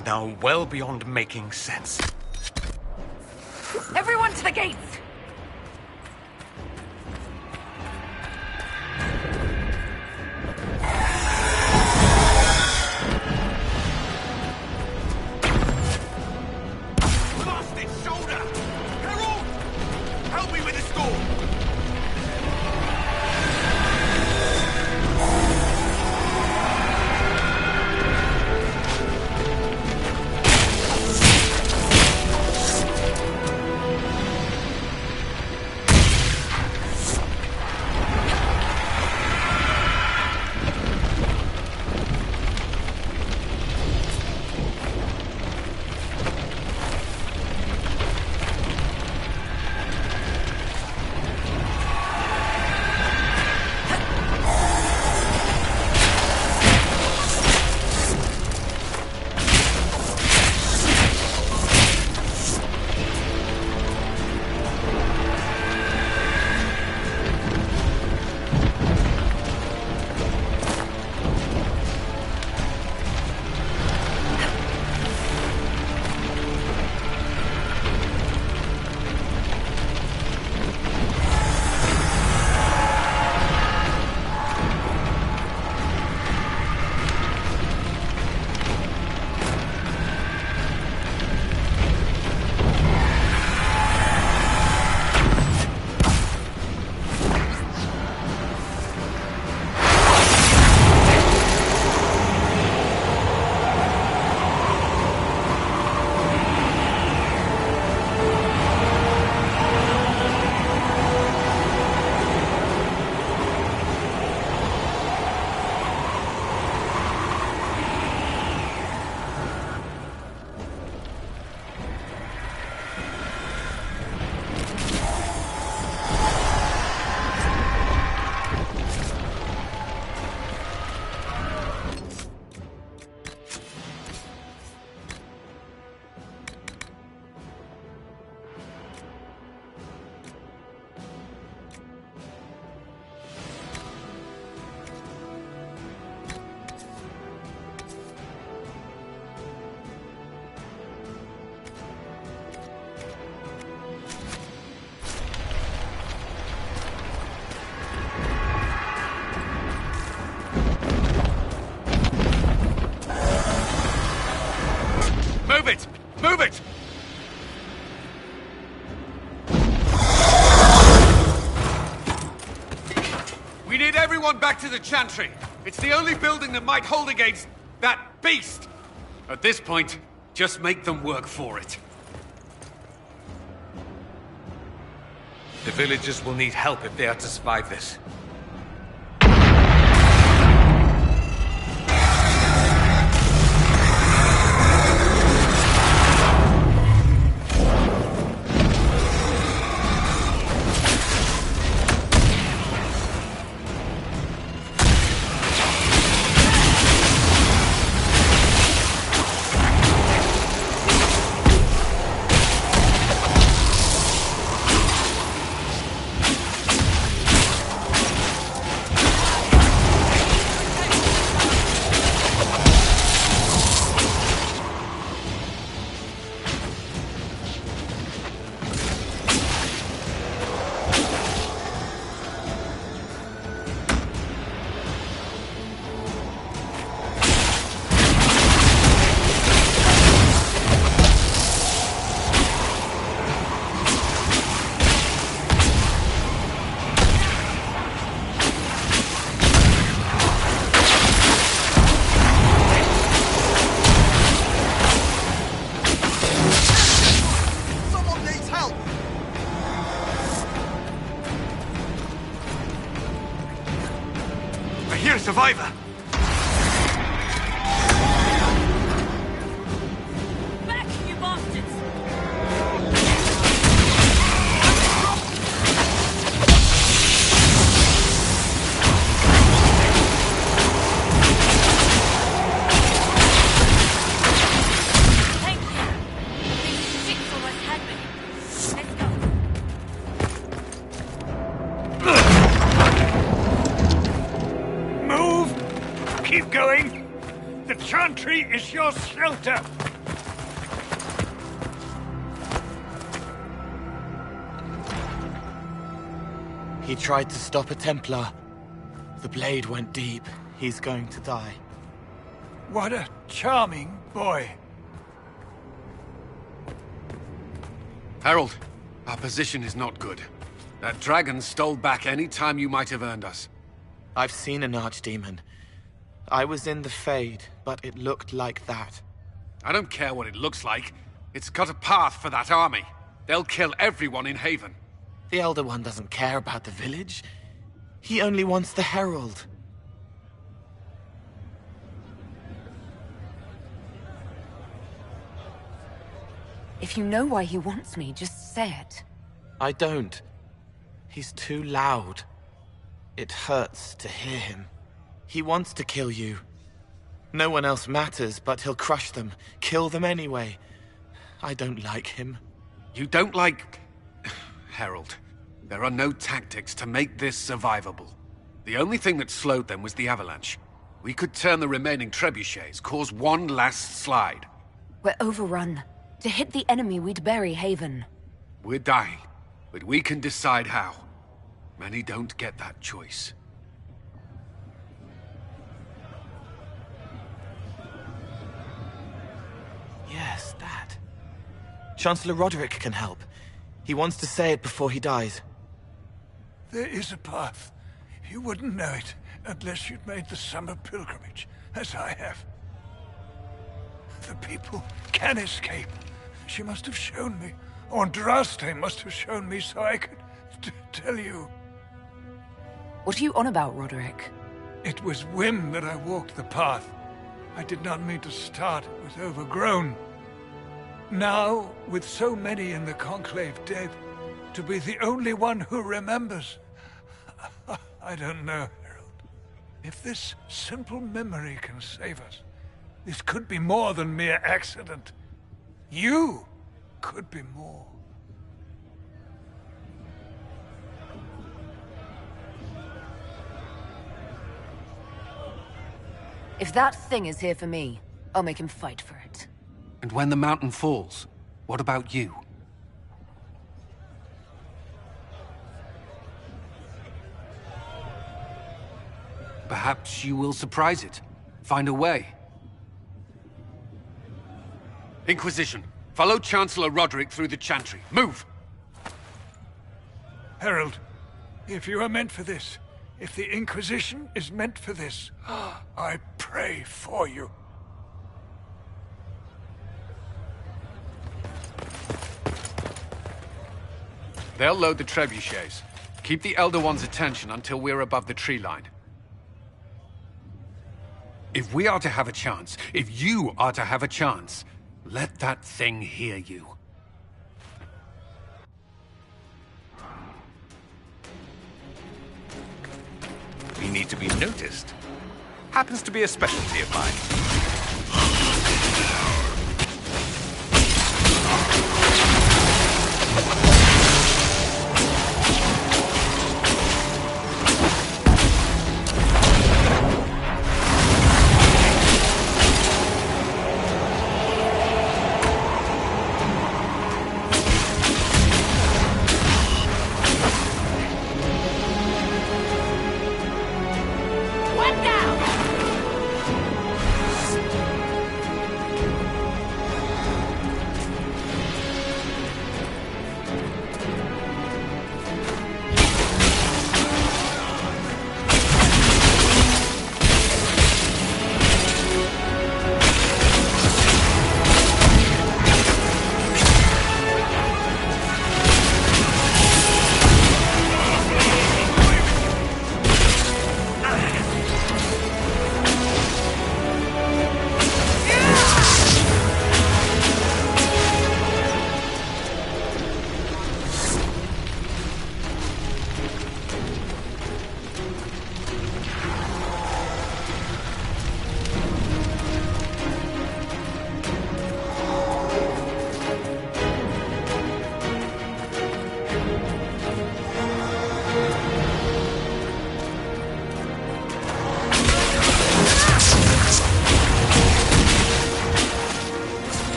is now well beyond making sense. Everyone to the gates! Blast its shoulder! Herald! Help me with this door! Move it! Move it! We need everyone back to the Chantry. It's the only building that might hold against that beast. At this point, just make them work for it. The villagers will need help if they are to survive this. You're a survivor! Back, you bastards! Thank you! These chicks almost had me. Let's go. Move! Keep going! The Chantry is your shelter! He tried to stop a Templar. The blade went deep. He's going to die. What a charming boy. Harold, our position is not good. That dragon stole back any time you might have earned us. I've seen an archdemon. I was in the Fade, but it looked like that. I don't care what it looks like. It's got a path for that army. They'll kill everyone in Haven. The Elder One doesn't care about the village. He only wants the Herald. If you know why he wants me, just say it. I don't. He's too loud. It hurts to hear him. He wants to kill you. No one else matters, but he'll crush them, kill them anyway. I don't like him. You don't like... Harold, there are no tactics to make this survivable. The only thing that slowed them was the avalanche. We could turn the remaining trebuchets, cause one last slide. We're overrun. To hit the enemy, we'd bury Haven. We're dying, but we can decide how. Many don't get that choice. Yes, that. Chancellor Roderick can help. He wants to say it before he dies. There is a path. You wouldn't know it unless you'd made the summer pilgrimage, as I have. The people can escape. She must have shown me. Or Andraste must have shown me so I could tell you. What are you on about, Roderick? It was whim that I walked the path. I did not mean to start. It was overgrown. Now, with so many in the Conclave dead, to be the only one who remembers... I don't know, Harold. If this simple memory can save us, this could be more than mere accident. You could be more. If that thing is here for me, I'll make him fight for it. And when the mountain falls, what about you? Perhaps you will surprise it. Find a way. Inquisition, follow Chancellor Roderick through the Chantry. Move! Harold, if you are meant for this, if the Inquisition is meant for this, I pray for you. They'll load the trebuchets. Keep the Elder One's attention until we're above the tree line. If we are to have a chance, if you are to have a chance, let that thing hear you. We need to be noticed. Happens to be a specialty of mine.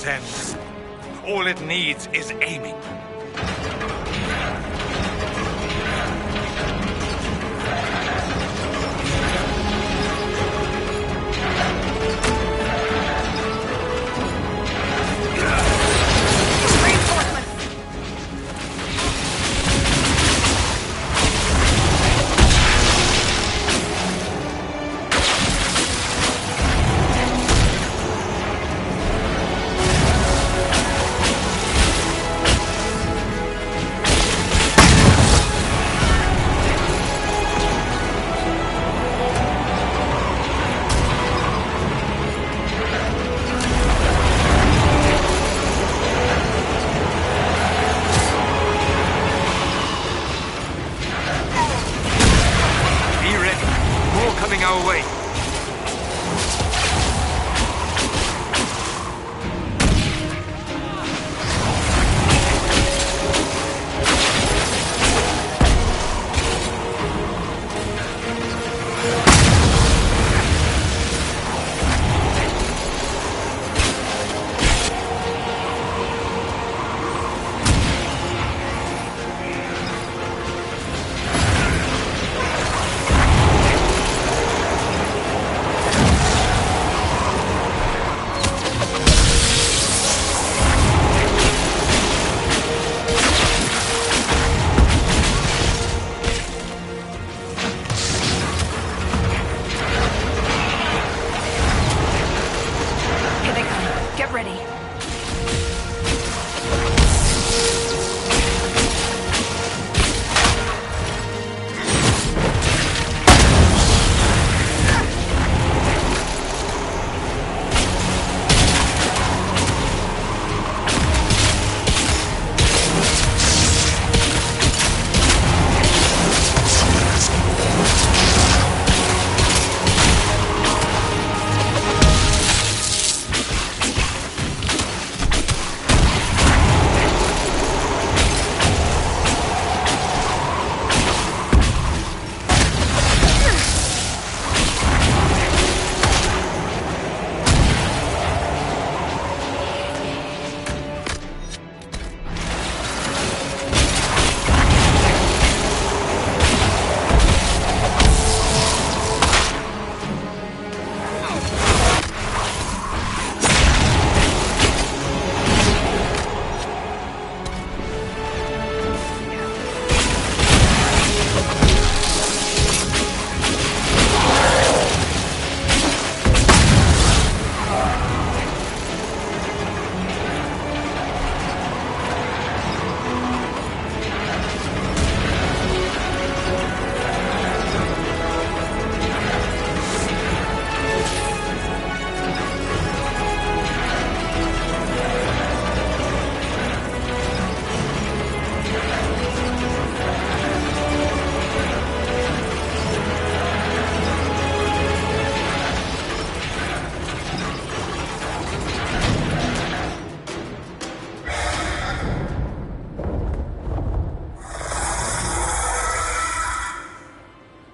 sense. All it needs is aiming. Our way.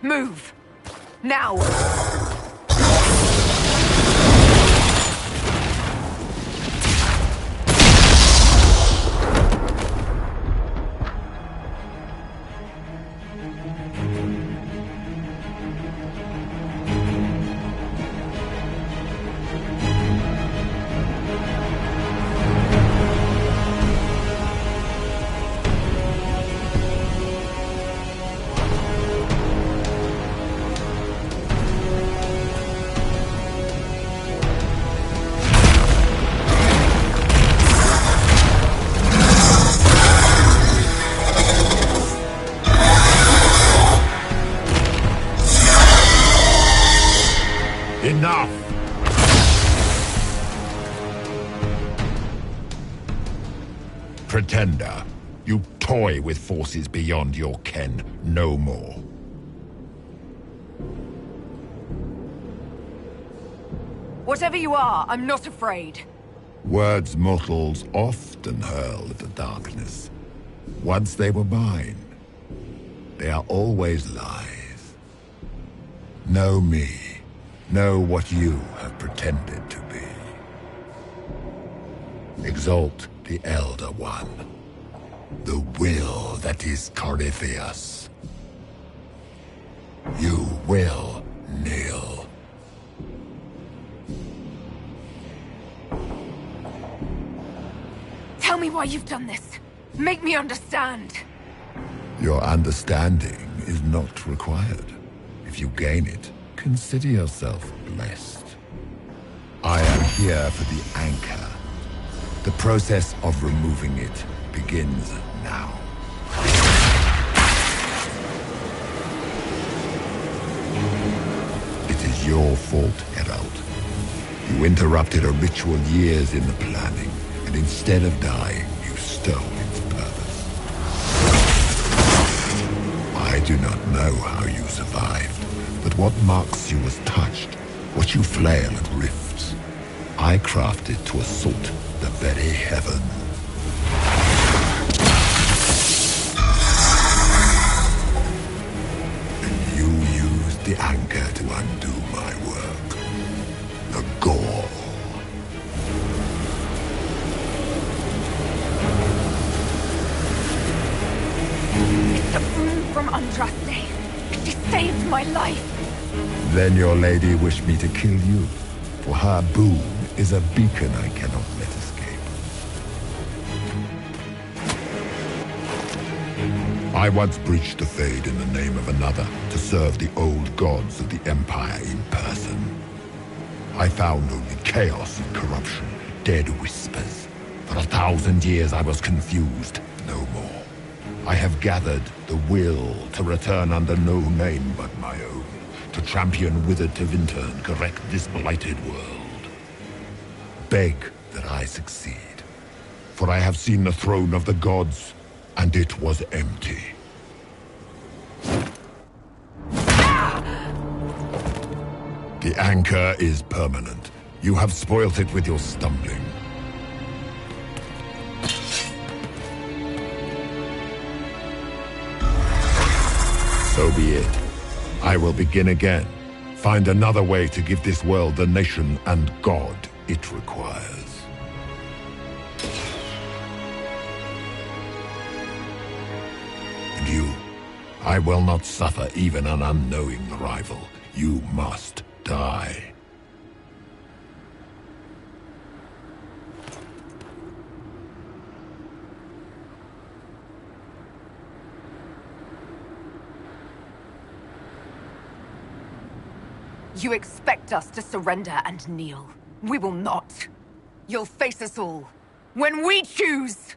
Move! Now! Enough! Pretender, you toy with forces beyond your ken, no more. Whatever you are, I'm not afraid. Words mortals often hurl at the darkness. Once they were mine, they are always lies. Know me. Know what you have pretended to be. Exalt the Elder One. The will that is Corypheus. You will kneel. Tell me why you've done this. Make me understand. Your understanding is not required. If you gain it, consider yourself blessed. I am here for the anchor. The process of removing it begins now. It is your fault, Herald. You interrupted a ritual years in the planning, and instead of dying, you stole its purpose. I do not know how you survived, but what marks you as touched, what you flail at rifts, I crafted to assault the very heaven. And you used the anchor to undo my work. The gore. It's the boon from Andraste. She saved my life. Then your lady wished me to kill you, for her boon is a beacon I cannot let escape. I once breached the Fade in the name of another to serve the old gods of the Empire in person. I found only chaos and corruption, dead whispers. For 1,000 years I was confused, no more. I have gathered the will to return under no name but my own, to champion withered to winter and correct this blighted world. Beg that I succeed, for I have seen the throne of the gods, and it was empty. The anchor is permanent. You have spoilt it with your stumbling. So be it. I will begin again. Find another way to give this world the nation and God it requires. And you, I will not suffer even an unknowing rival. You must die. You expect us to surrender and kneel. We will not. You'll face us all. When we choose!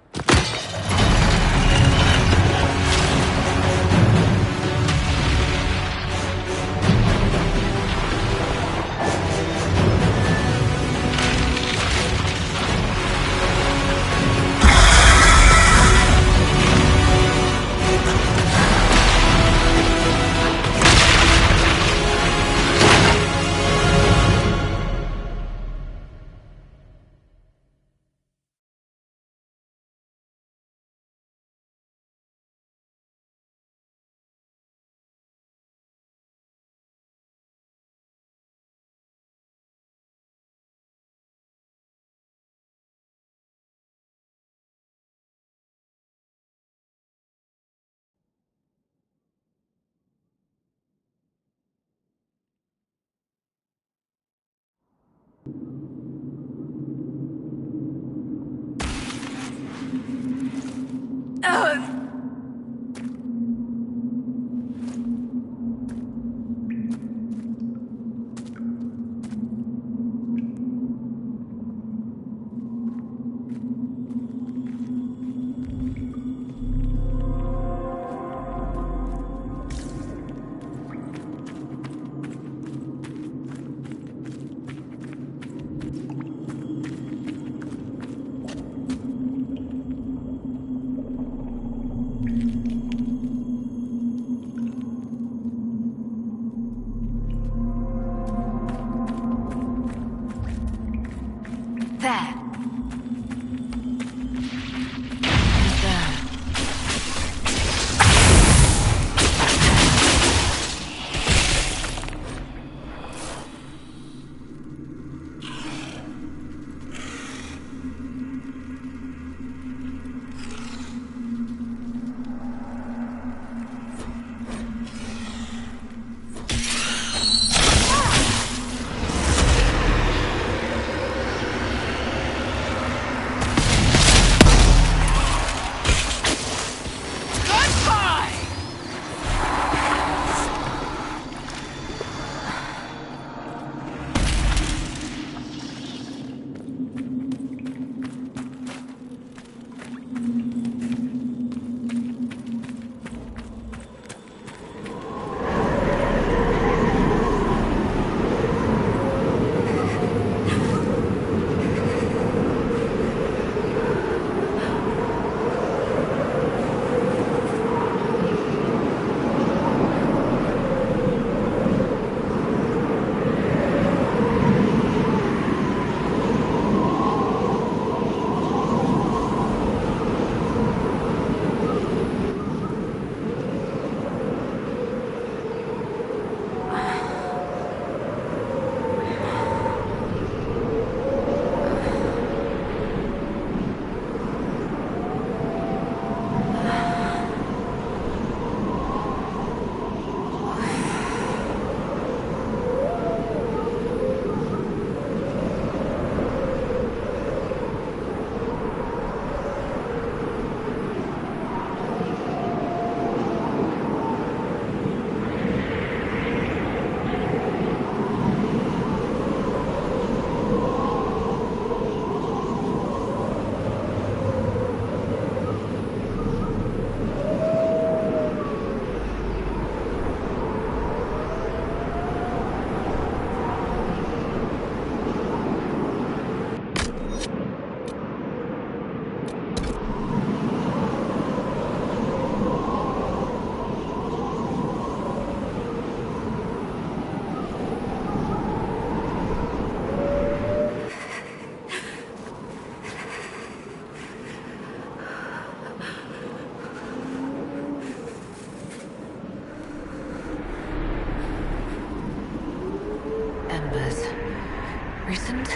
Recent?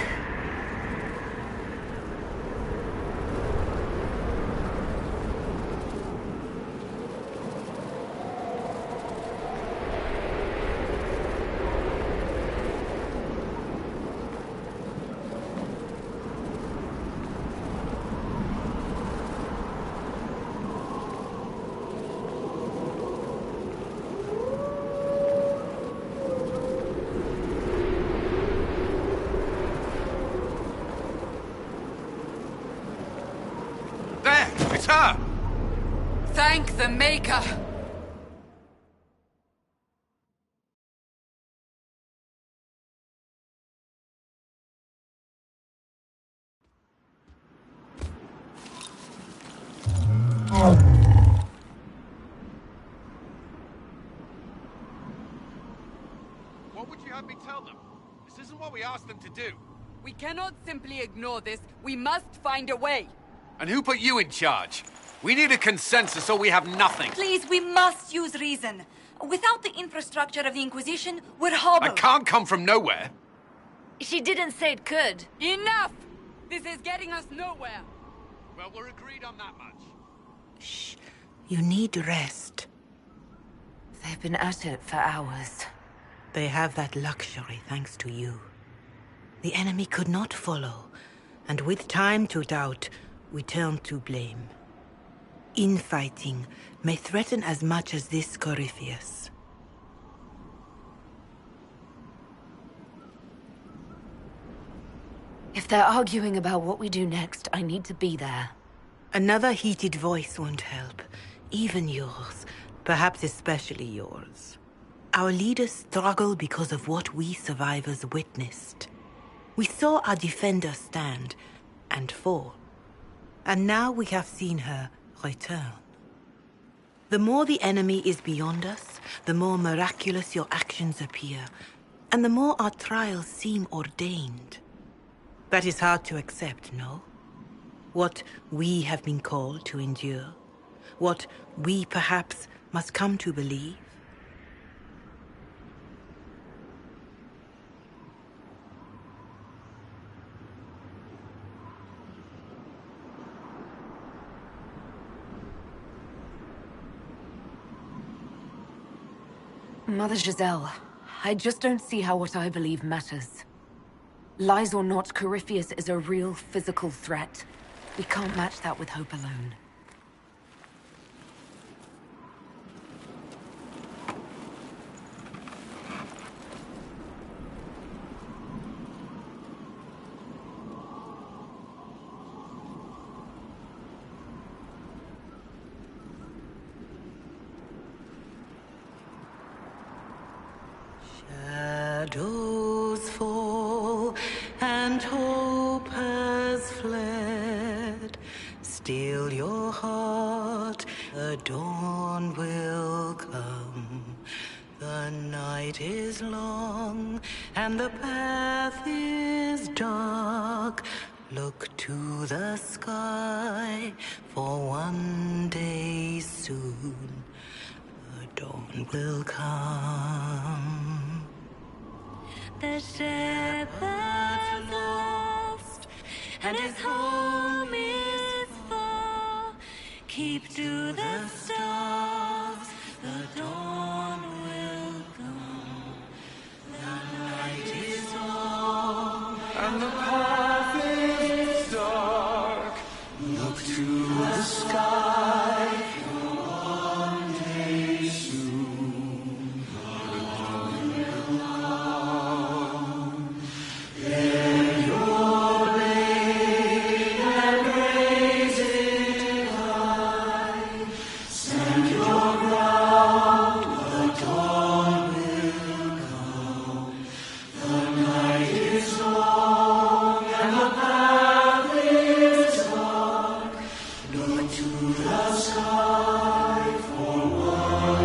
It's her! Thank the Maker! What would you have me tell them? This isn't what we asked them to do. We cannot simply ignore this. We must find a way. And who put you in charge? We need a consensus or we have nothing. Please, we must use reason. Without the infrastructure of the Inquisition, we're hobbled. I can't come from nowhere. She didn't say it could. Enough! This is getting us nowhere. Well, we're agreed on that much. Shh. You need rest. They've been at it for hours. They have that luxury thanks to you. The enemy could not follow, and with time to doubt, we turn to blame. Infighting may threaten as much as this Corypheus. If they're arguing about what we do next, I need to be there. Another heated voice won't help. Even yours. Perhaps especially yours. Our leaders struggle because of what we survivors witnessed. We saw our defender stand and fall. And now we have seen her return. The more the enemy is beyond us, the more miraculous your actions appear, and the more our trials seem ordained. That is hard to accept, no? What we have been called to endure, what we perhaps must come to believe. Mother Giselle, I just don't see how what I believe matters. Lies or not, Corypheus is a real physical threat. We can't match that with hope alone. Shadows fall and hope has fled. Still your heart, the dawn will come. The night is long and the path is dark. Look to the sky, for one day soon the dawn will come. The shepherd's lost, and his home is far. Keep to the stars, the dawn will come. The night is long, and the path is dark. Look to the sky, for one day soon the dawn will come. Bear your blade and raise it high. Stand your ground, the dawn will come. The night is long and the path is dark. Look to the sky, for one day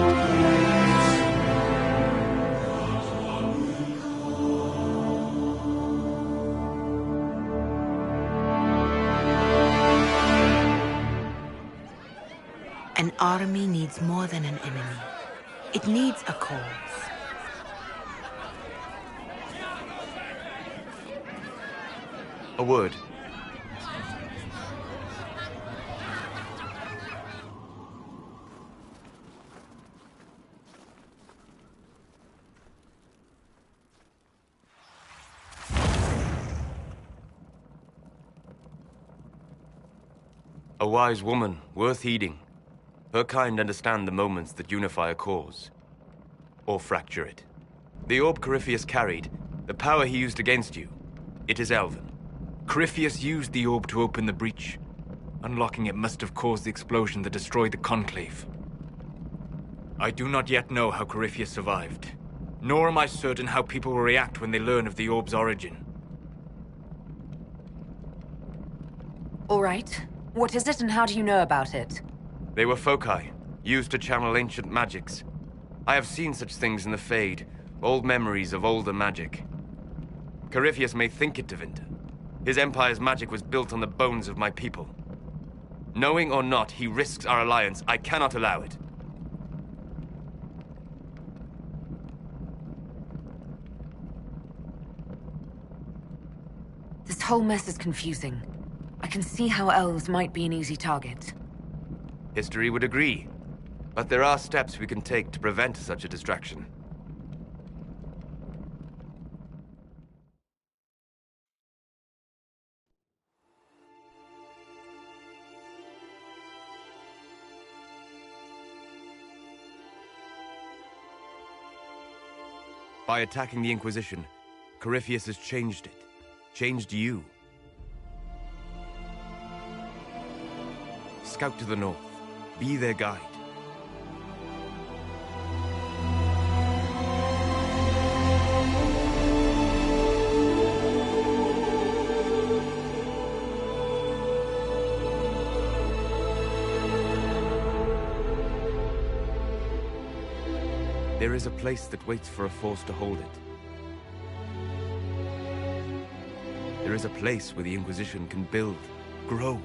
An army needs more than an enemy. It needs a cause. A word. A wise woman, worth heeding. Her kind understand the moments that unify a cause. Or fracture it. The orb Corypheus carried, the power he used against you, it is Elven. Corypheus used the orb to open the breach. Unlocking it must have caused the explosion that destroyed the Conclave. I do not yet know how Corypheus survived, nor am I certain how people will react when they learn of the orb's origin. All right. What is it and how do you know about it? They were foci, used to channel ancient magics. I have seen such things in the Fade, old memories of older magic. Corypheus may think it Tevinter. His empire's magic was built on the bones of my people. Knowing or not, he risks our alliance. I cannot allow it. This whole mess is confusing. I can see how elves might be an easy target. History would agree. But there are steps we can take to prevent such a distraction. By attacking the Inquisition, Corypheus has changed it. Changed you. Scout to the north. Be their guide. There is a place that waits for a force to hold it. There is a place where the Inquisition can build, grow.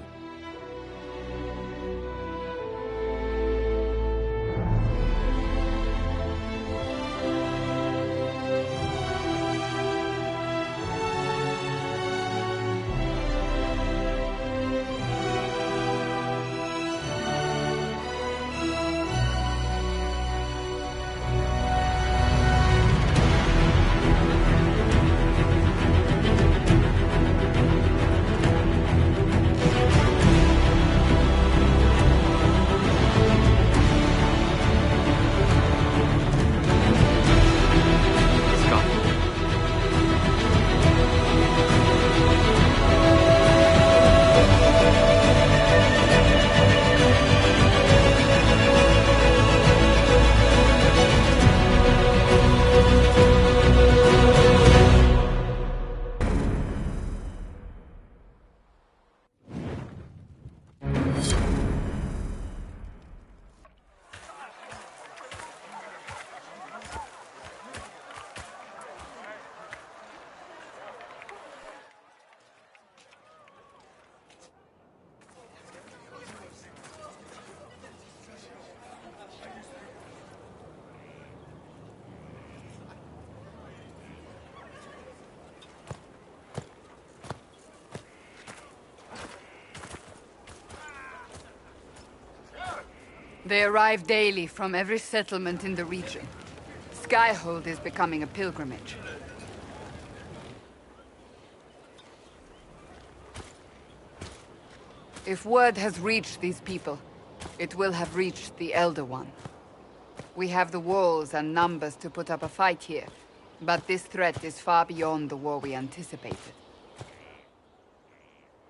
They arrive daily from every settlement in the region. Skyhold is becoming a pilgrimage. If word has reached these people, it will have reached the Elder One. We have the walls and numbers to put up a fight here, but this threat is far beyond the war we anticipated.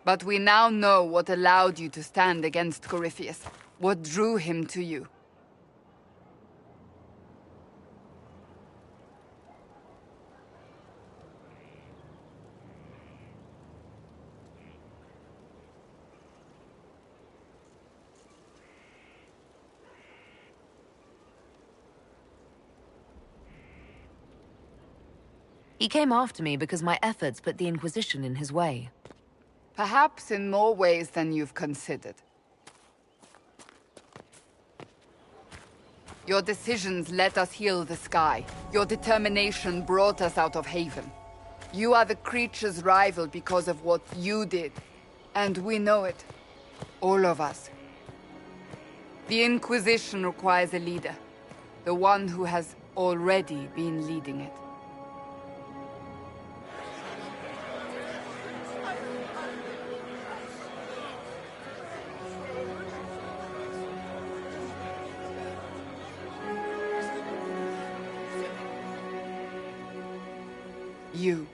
But we now know what allowed you to stand against Corypheus. What drew him to you? He came after me because my efforts put the Inquisition in his way. Perhaps in more ways than you've considered. Your decisions let us heal the sky. Your determination brought us out of Haven. You are the creature's rival because of what you did. And we know it. All of us. The Inquisition requires a leader. The one who has already been leading it. You.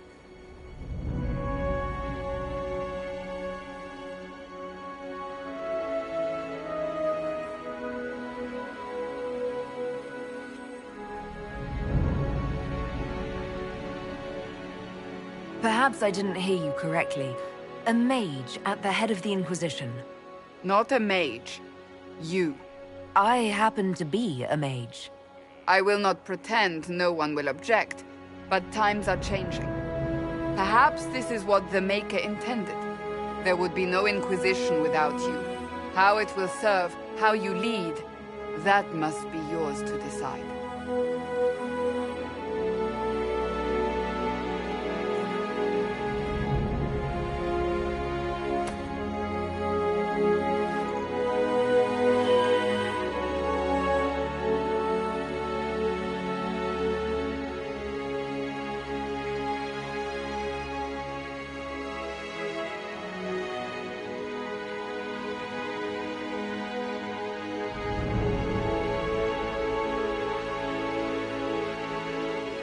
Perhaps I didn't hear you correctly. A mage at the head of the Inquisition. Not a mage. You. I happen to be a mage. I will not pretend no one will object, but times are changing. Perhaps this is what the Maker intended. There would be no Inquisition without you. How it will serve, how you lead, that must be yours to decide.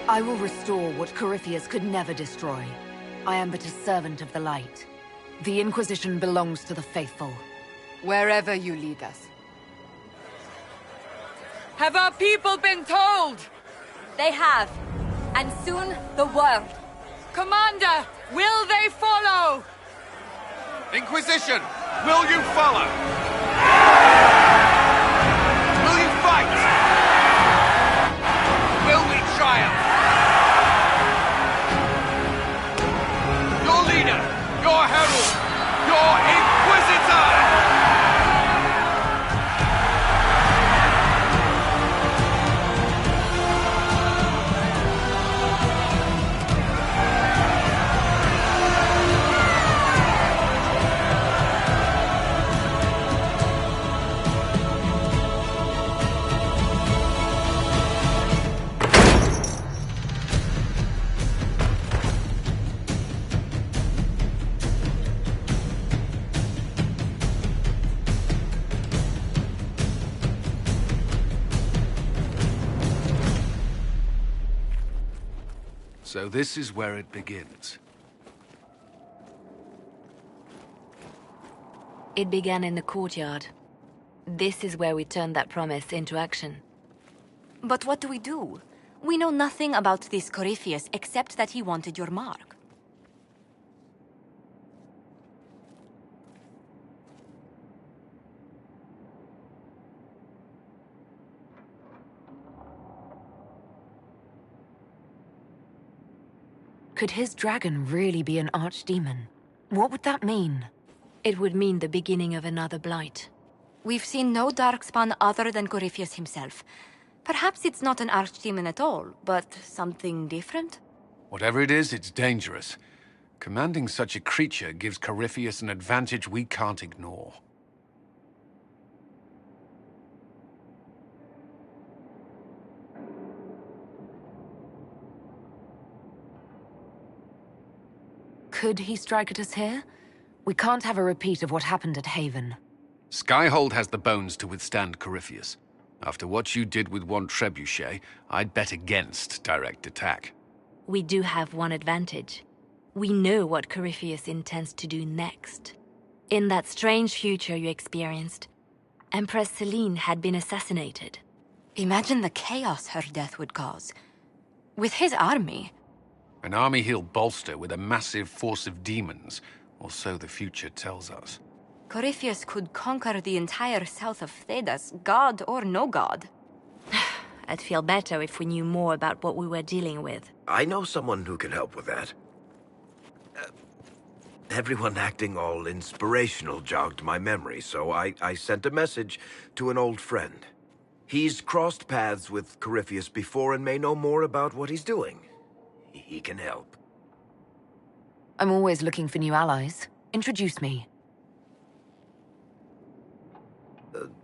I will restore what Corypheus could never destroy. I am but a servant of the light. The Inquisition belongs to the faithful. Wherever you lead us. Have our people been told? They have. And soon, the world. Commander, will they follow? Inquisition, will you follow? Will you fight? Will we triumph? Your leader, your herald, your Inquisitor! So this is where it begins. It began in the courtyard. This is where we turned that promise into action. But what do we do? We know nothing about this Corypheus except that he wanted your mark. Could his dragon really be an archdemon? What would that mean? It would mean the beginning of another blight. We've seen no darkspawn other than Corypheus himself. Perhaps it's not an archdemon at all, but something different? Whatever it is, it's dangerous. Commanding such a creature gives Corypheus an advantage we can't ignore. Could he strike at us here? We can't have a repeat of what happened at Haven. Skyhold has the bones to withstand Corypheus. After what you did with one trebuchet, I'd bet against direct attack. We do have one advantage. We know what Corypheus intends to do next. In that strange future you experienced, Empress Celine had been assassinated. Imagine the chaos her death would cause. With his army. An army he'll bolster with a massive force of demons, or so the future tells us. Corypheus could conquer the entire south of Thedas, god or no god. I'd feel better if we knew more about what we were dealing with. I know someone who can help with that. Everyone acting all inspirational jogged my memory, so I sent a message to an old friend. He's crossed paths with Corypheus before and may know more about what he's doing. He can help. I'm always looking for new allies. Introduce me.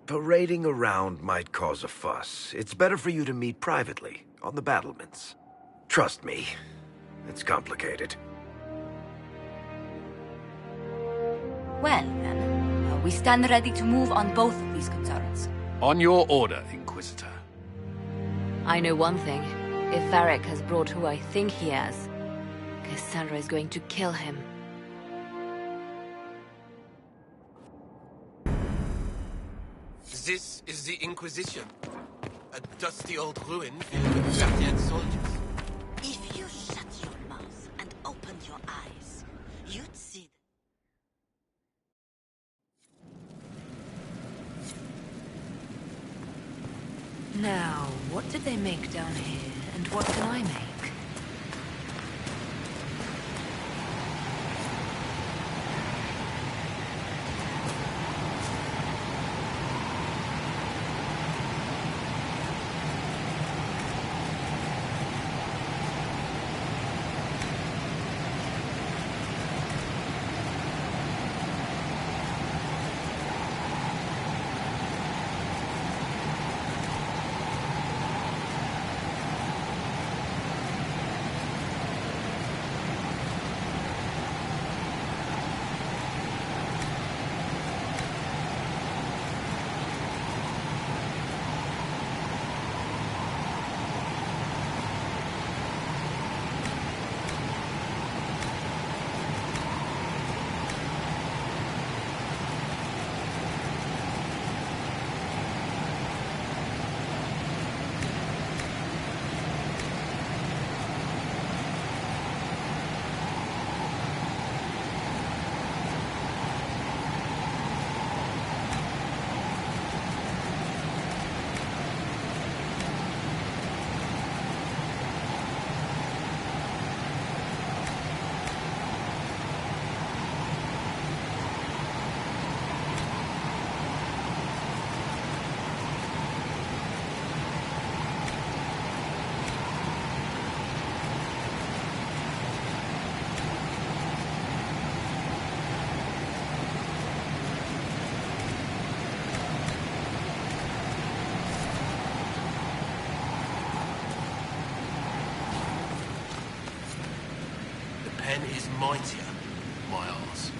Parading around might cause a fuss. It's better for you to meet privately, on the battlements. Trust me, it's complicated. Well, then, we stand ready to move on both of these concerns. On your order, Inquisitor. I know one thing. If Varric has brought who I think he has, Cassandra is going to kill him. This is the Inquisition. A dusty old ruin filled with shattered soldiers. If you shut your mouth and opened your eyes, you'd see. Now, what did they make down here, and what can I make? Pen is mightier, my arse.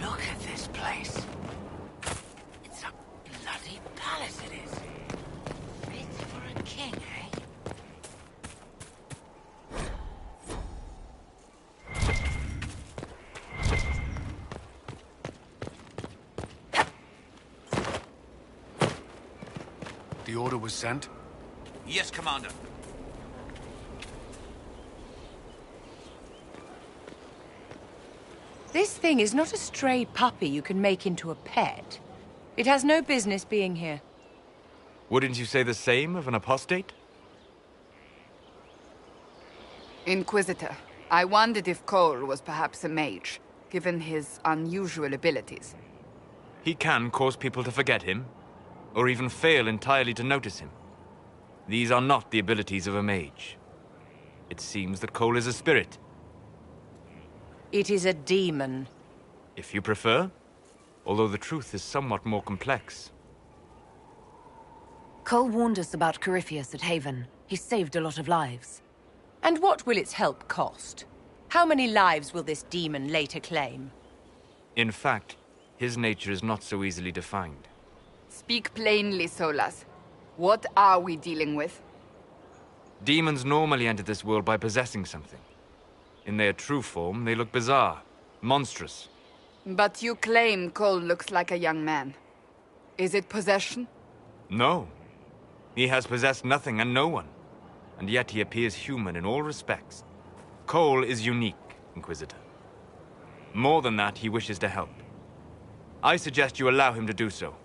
Look at this place. It's a bloody palace, it is. Fit for a king, eh? The order was sent? Yes, Commander. This thing is not a stray puppy you can make into a pet. It has no business being here. Wouldn't you say the same of an apostate? Inquisitor, I wondered if Cole was perhaps a mage, given his unusual abilities. He can cause people to forget him, or even fail entirely to notice him. These are not the abilities of a mage. It seems that Cole is a spirit. It is a demon. If you prefer, although the truth is somewhat more complex. Cole warned us about Corypheus at Haven. He saved a lot of lives. And what will its help cost? How many lives will this demon later claim? In fact, his nature is not so easily defined. Speak plainly, Solas. What are we dealing with? Demons normally enter this world by possessing something. In their true form, they look bizarre, monstrous. But you claim Cole looks like a young man. Is it possession? No. He has possessed nothing and no one. And yet he appears human in all respects. Cole is unique, Inquisitor. More than that, he wishes to help. I suggest you allow him to do so.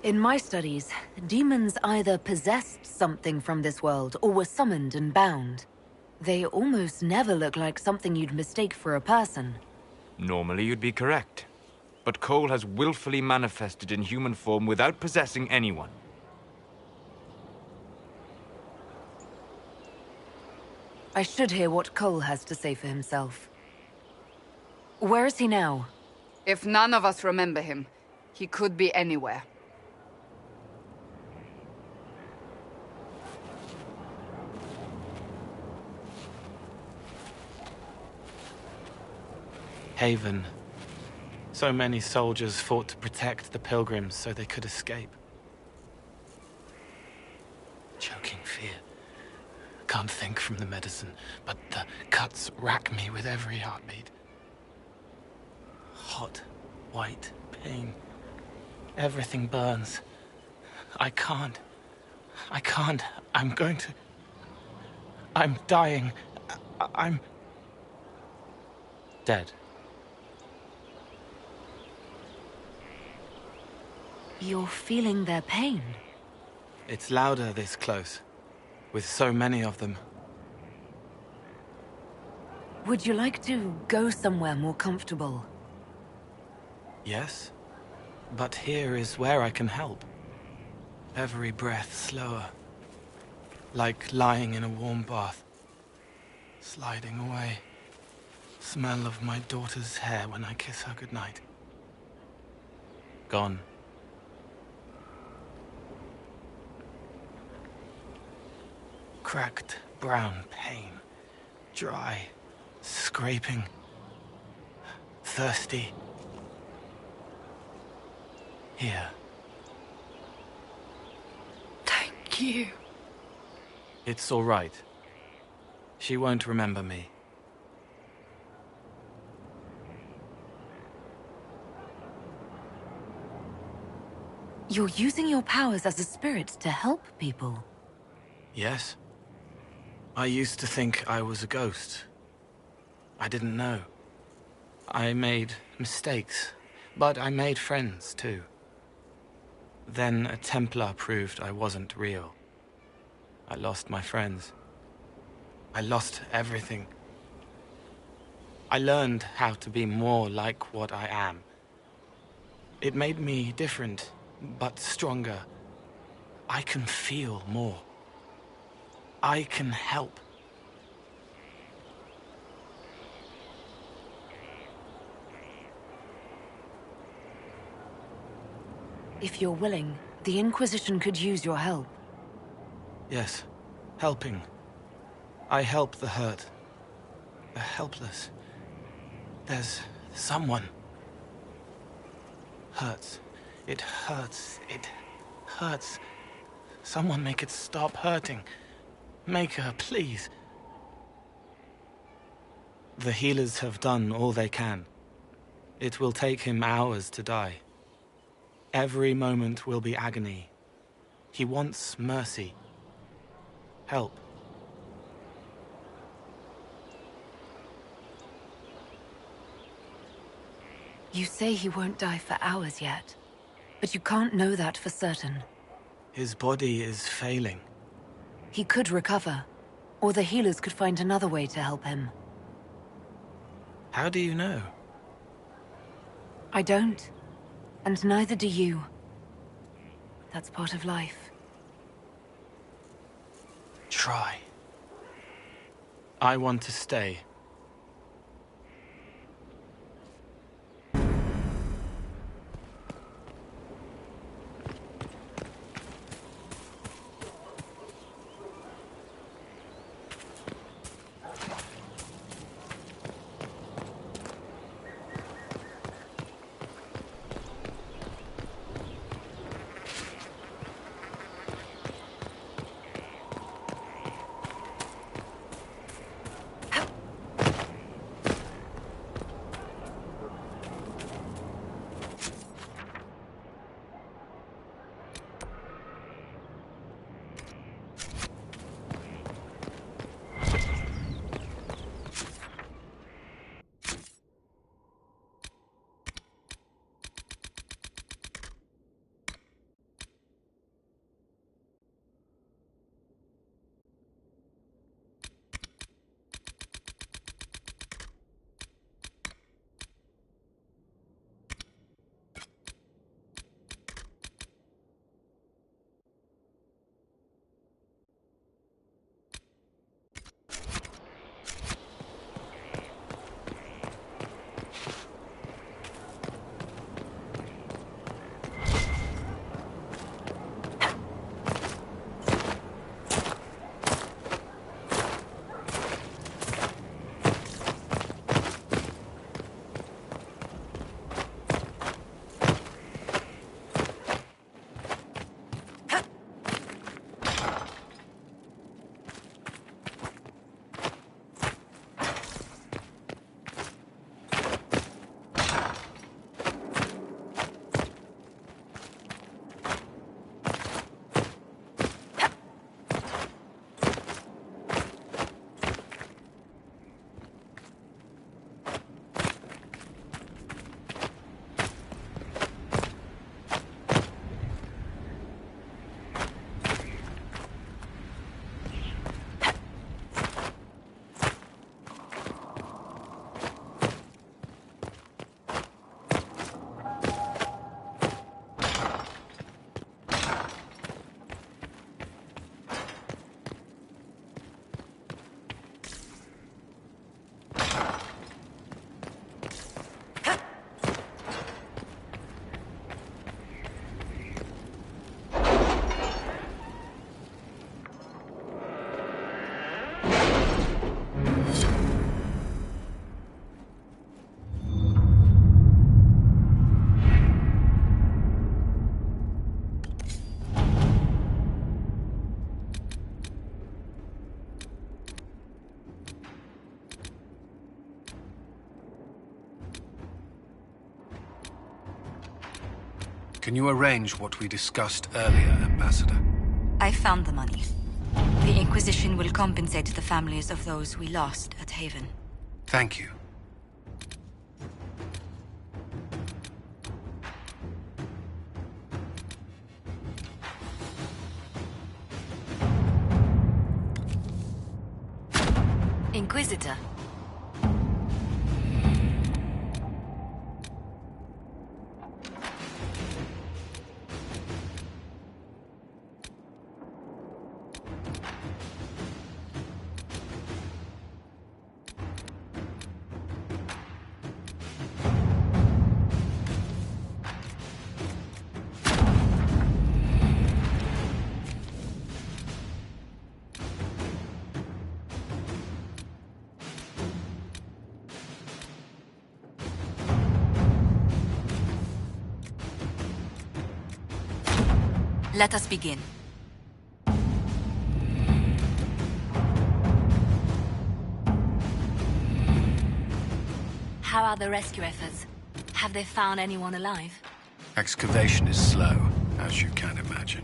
In my studies, demons either possessed something from this world or were summoned and bound. They almost never look like something you'd mistake for a person. Normally you'd be correct. But Cole has willfully manifested in human form without possessing anyone. I should hear what Cole has to say for himself. Where is he now? If none of us remember him, he could be anywhere. Haven. So many soldiers fought to protect the pilgrims so they could escape. Choking fear. Can't think from the medicine, but the cuts rack me with every heartbeat. Hot, white pain. Everything burns. I can't. I'm going to... I'm dying. I'm... dead. You're feeling their pain. It's louder this close, with so many of them. Would you like to go somewhere more comfortable? Yes, but here is where I can help. Every breath slower, like lying in a warm bath, sliding away. Smell of my daughter's hair when I kiss her goodnight. Gone. Cracked brown pain, dry, scraping, thirsty. Here. Thank you. It's all right. She won't remember me. You're using your powers as a spirit to help people. Yes. I used to think I was a ghost. I didn't know. I made mistakes, but I made friends too. Then a Templar proved I wasn't real. I lost my friends. I lost everything. I learned how to be more like what I am. It made me different, but stronger. I can feel more. I can help. If you're willing, the Inquisition could use your help. Yes, helping. I help the hurt. The helpless. There's someone. Hurts. It hurts. It hurts. Someone make it stop hurting. Make her, please. The healers have done all they can. It will take him hours to die. Every moment will be agony. He wants mercy. Help. You say he won't die for hours yet, but you can't know that for certain. His body is failing. He could recover, or the healers could find another way to help him. How do you know? I don't. And neither do you. That's part of life. Try. I want to stay. Can you arrange what we discussed earlier, Ambassador? I found the money. The Inquisition will compensate the families of those we lost at Haven. Thank you. Inquisitor. Let us begin. How are the rescue efforts? Have they found anyone alive? Excavation is slow, as you can imagine.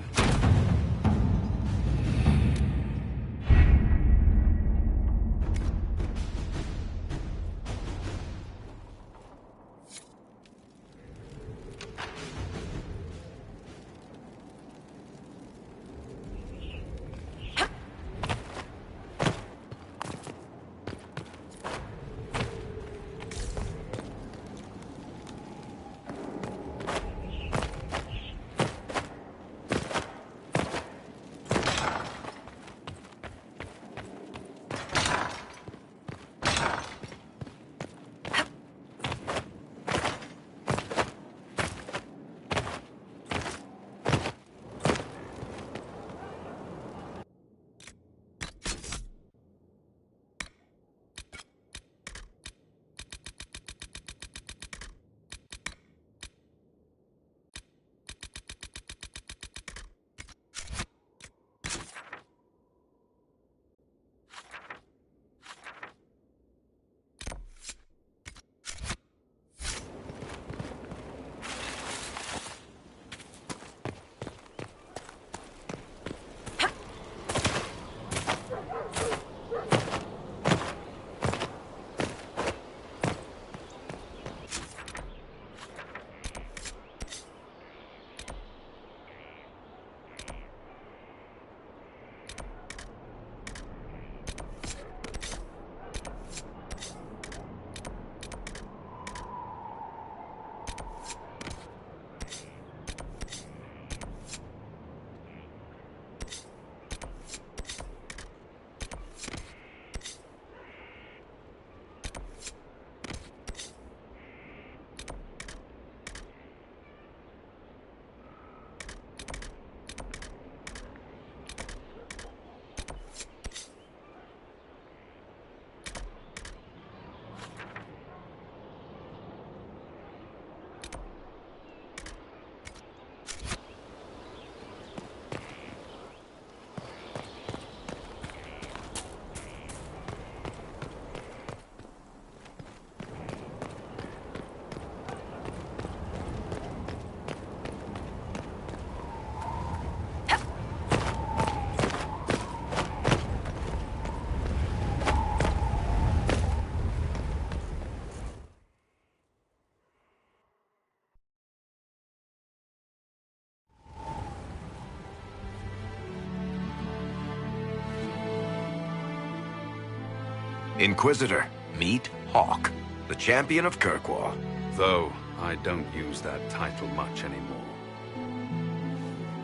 Inquisitor, meet Hawk, the champion of Kirkwall. Though, I don't use that title much anymore.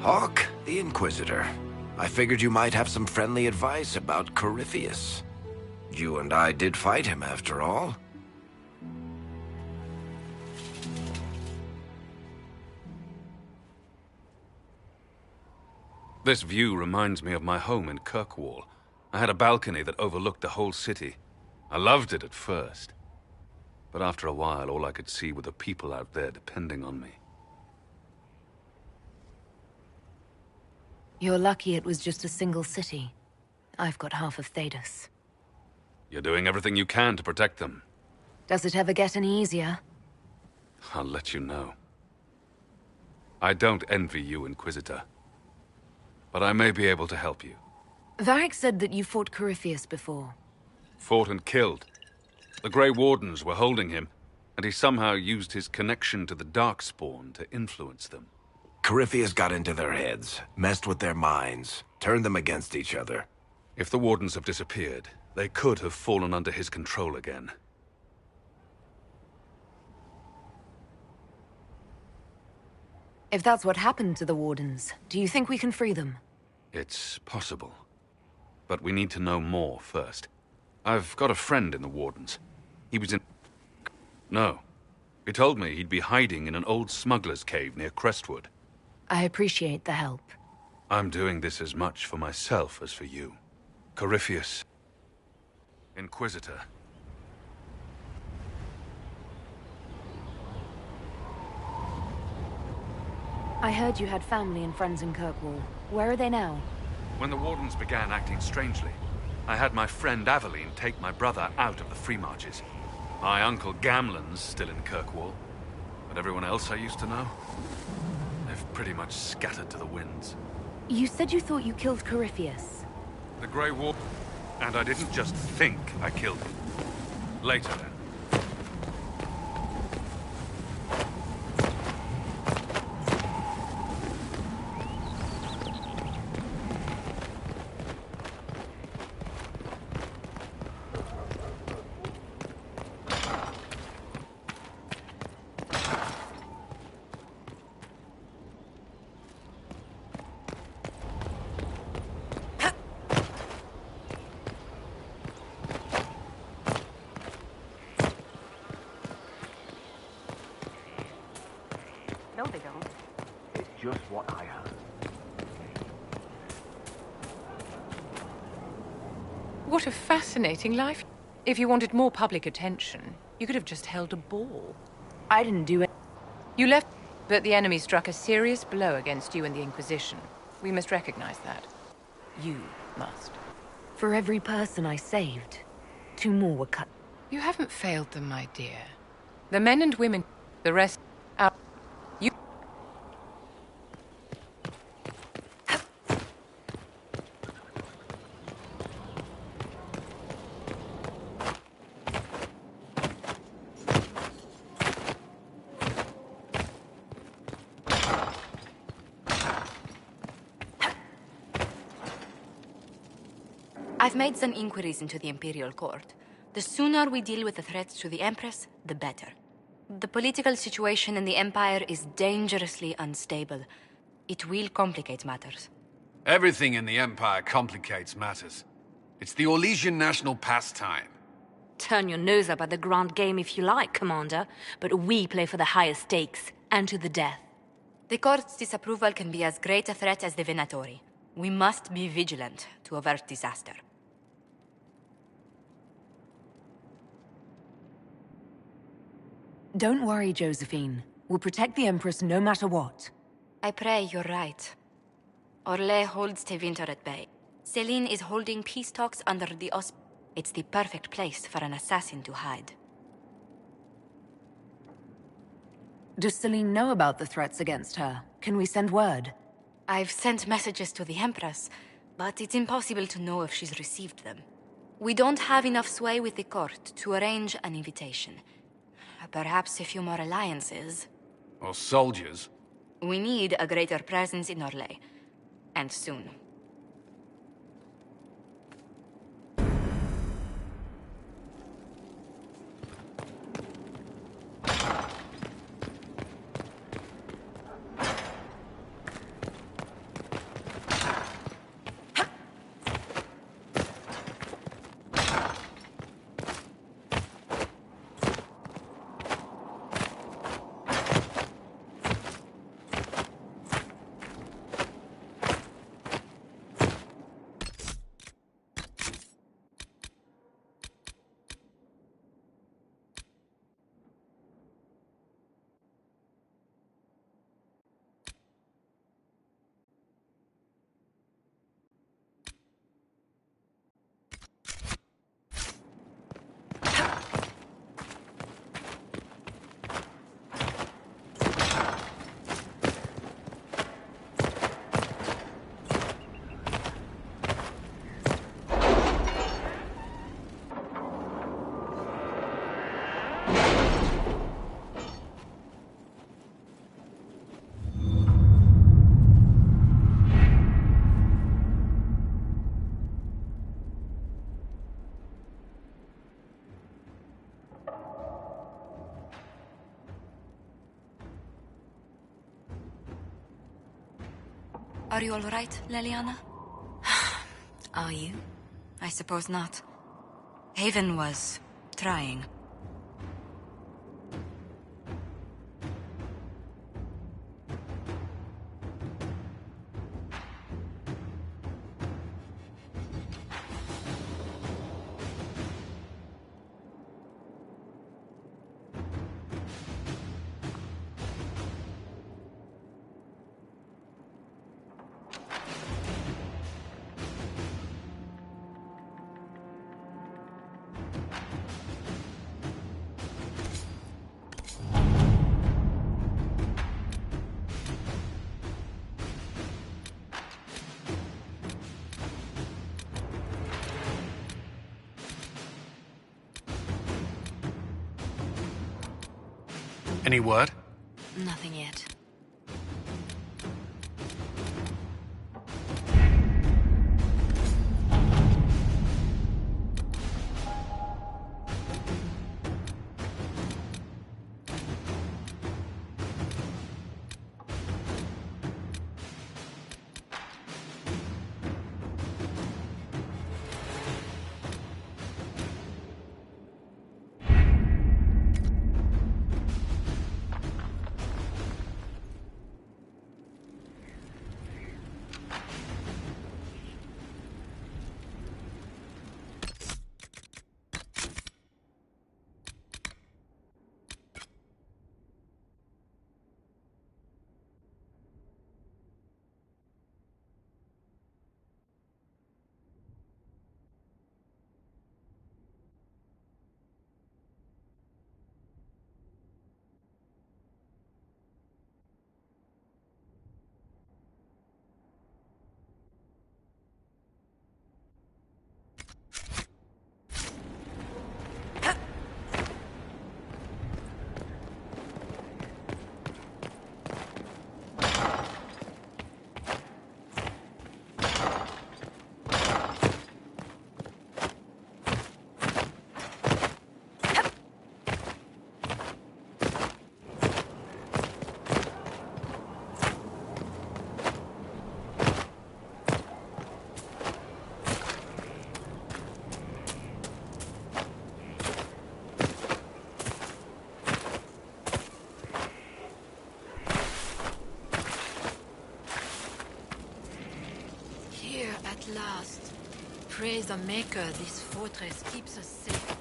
Hawk, the Inquisitor. I figured you might have some friendly advice about Corypheus. You and I did fight him, after all. This view reminds me of my home in Kirkwall. I had a balcony that overlooked the whole city. I loved it at first. But after a while, all I could see were the people out there depending on me. You're lucky it was just a single city. I've got half of Thedas. You're doing everything you can to protect them. Does it ever get any easier? I'll let you know. I don't envy you, Inquisitor. But I may be able to help you. Varric said that you fought Corypheus before. Fought and killed. The Grey Wardens were holding him, and he somehow used his connection to the Darkspawn to influence them. Corypheus got into their heads, messed with their minds, turned them against each other. If the Wardens have disappeared, they could have fallen under his control again. If that's what happened to the Wardens, do you think we can free them? It's possible. But we need to know more first. I've got a friend in the Wardens. He was in... No. He told me he'd be hiding in an old smuggler's cave near Crestwood. I appreciate the help. I'm doing this as much for myself as for you. Corypheus. Inquisitor. I heard you had family and friends in Kirkwall. Where are they now? When the Wardens began acting strangely, I had my friend Aveline take my brother out of the Free Marches. My uncle Gamlen's still in Kirkwall, but everyone else I used to know, they've pretty much scattered to the winds. You said you thought you killed Corypheus. The Grey War... And I didn't just think I killed him. Later, then. No, they don't. It's just what I heard. What a fascinating life. If you wanted more public attention, you could have just held a ball. I didn't do it. You left, but the enemy struck a serious blow against you and the Inquisition. We must recognize that. You must. For every person I saved, 2 more were cut. You haven't failed them, my dear. The men and women, the rest out. You... I've made some inquiries into the Imperial Court. The sooner we deal with the threats to the Empress, the better. The political situation in the Empire is dangerously unstable. It will complicate matters. Everything in the Empire complicates matters. It's the Orlesian national pastime. Turn your nose up at the grand game if you like, Commander, but we play for the highest stakes, and to the death. The Court's disapproval can be as great a threat as the Venatori. We must be vigilant to avert disaster. Don't worry, Josephine. We'll protect the Empress no matter what. I pray you're right. Orlais holds Tevinter at bay. Celine is holding peace talks under the It's the perfect place for an assassin to hide. Does Celine know about the threats against her? Can we send word? I've sent messages to the Empress, but it's impossible to know if she's received them. We don't have enough sway with the court to arrange an invitation. Perhaps a few more alliances. Or soldiers. We need a greater presence in Orlais. And soon. Are you all right, Leliana? Are you? I suppose not. Haven was trying. Any word? Nothing yet. At last. Praise the Maker, this fortress keeps us safe.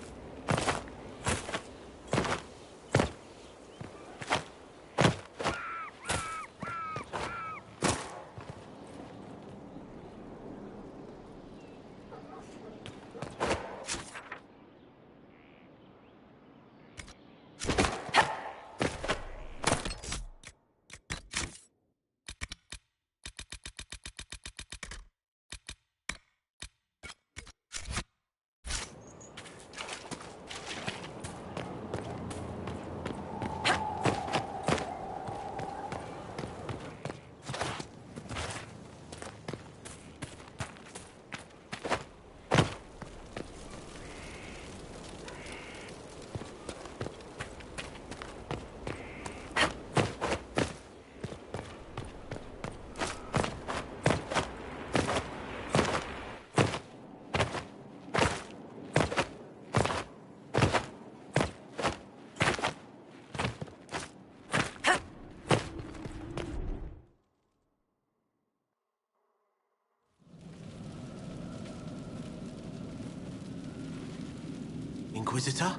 Inquisitor?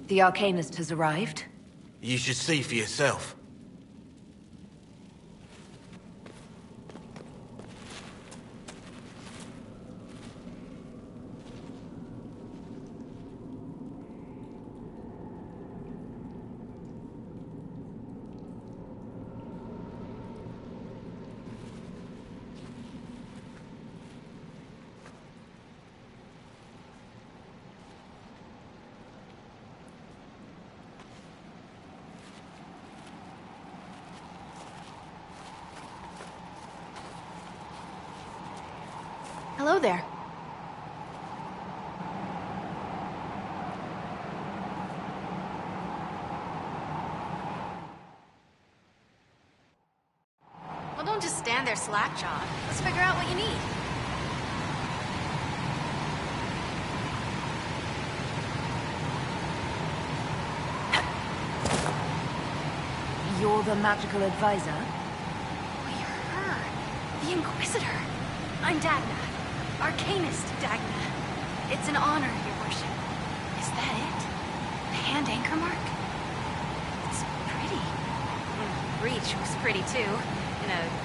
The Arcanist has arrived. You should see for yourself. Hello there. just stand there slack-jawed. Let's figure out what you need. You're the magical advisor? Oh, you're her. The Inquisitor. I'm Dagna. Arcanist Dagna. It's an honor, your worship. Is that it? The hand anchor mark? It's pretty. Breach was pretty too. In a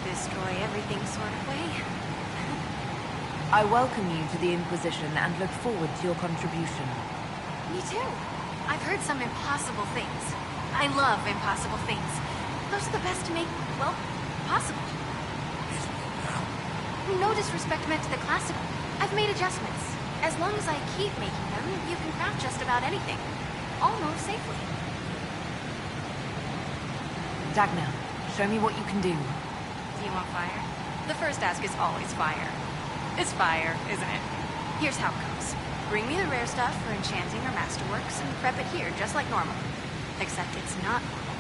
destroy everything sort of way. I welcome you to the Inquisition and look forward to your contribution. Me too. I've heard some impossible things. I love impossible things. Those are the best to make, well, possible. No disrespect meant to the classical. I've made adjustments. As long as I keep making them, you can craft just about anything. Almost safely. Dagna, show me what you can do. Do you want fire? The first ask is always fire. It's fire, isn't it? Here's how it goes. Bring me the rare stuff for enchanting or masterworks and prep it here, just like normal. Except it's not normal.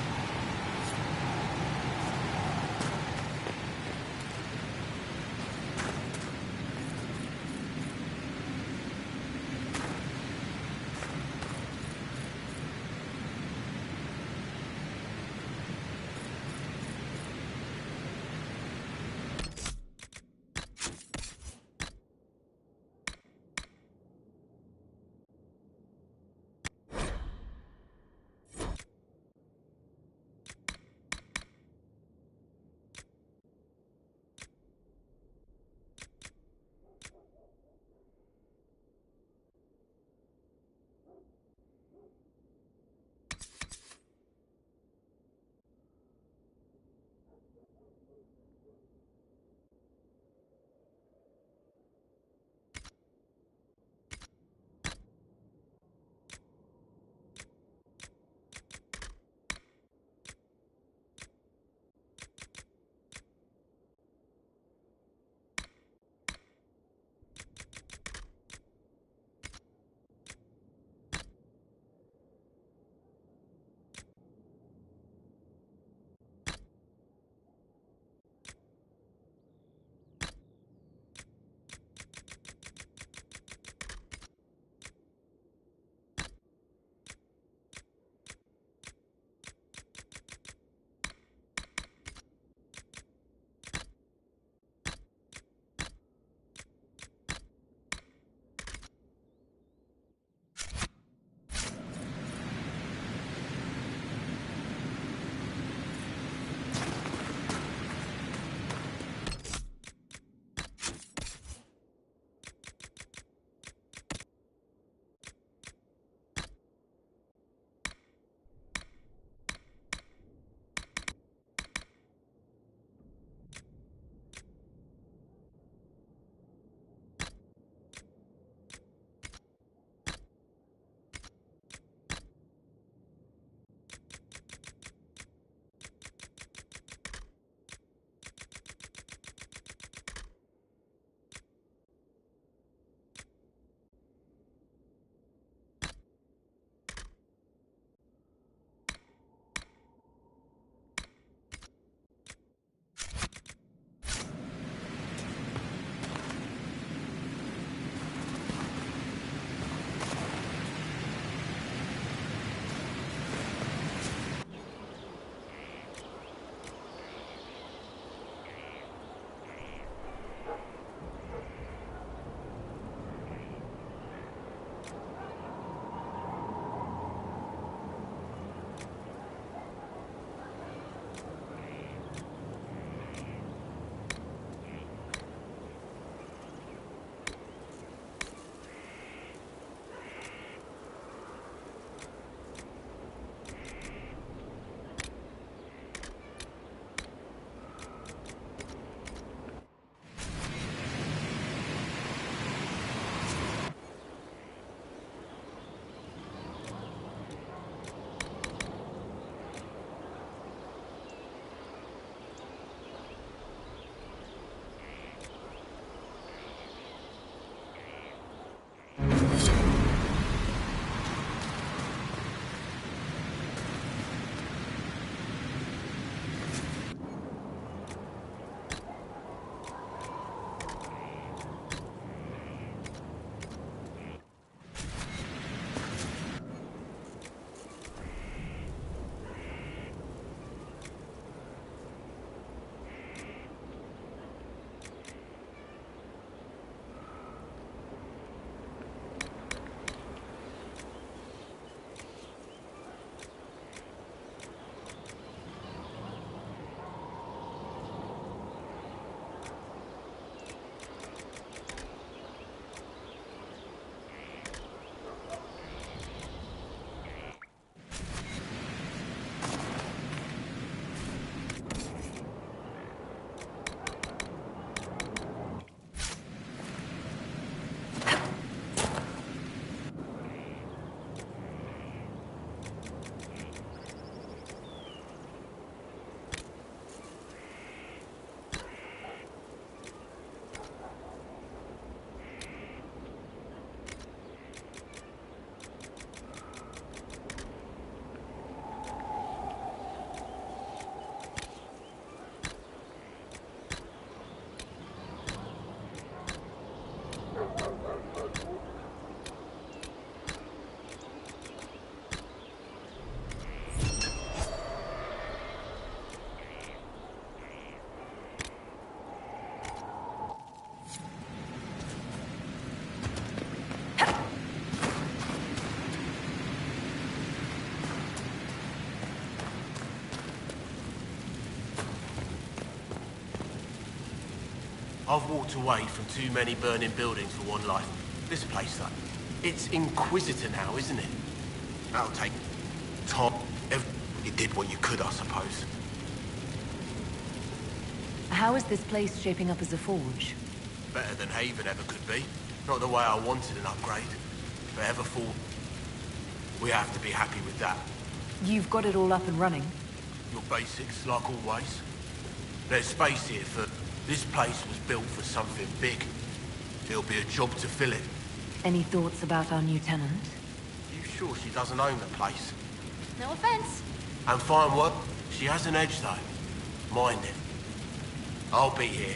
I've walked away from too many burning buildings for one life. This place, though, it's Inquisitor now, isn't it? That'll take time. You did what you could, I suppose. How is this place shaping up as a forge? Better than Haven ever could be. Not the way I wanted an upgrade. But ever fall. We have to be happy with that. You've got it all up and running? Your basics, like always. There's space here for... This place was built for something big. It'll be a job to fill it. Any thoughts about our new tenant? You sure she doesn't own the place? No offense. And fine work. She has an edge, though. Mind it. I'll be here.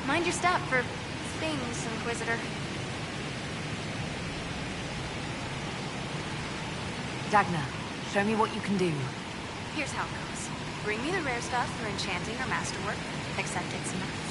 Mind your step for things, Inquisitor. Dagna, show me what you can do. Here's how it goes. Bring me the rare stuff for enchanting or masterwork, except it's enough.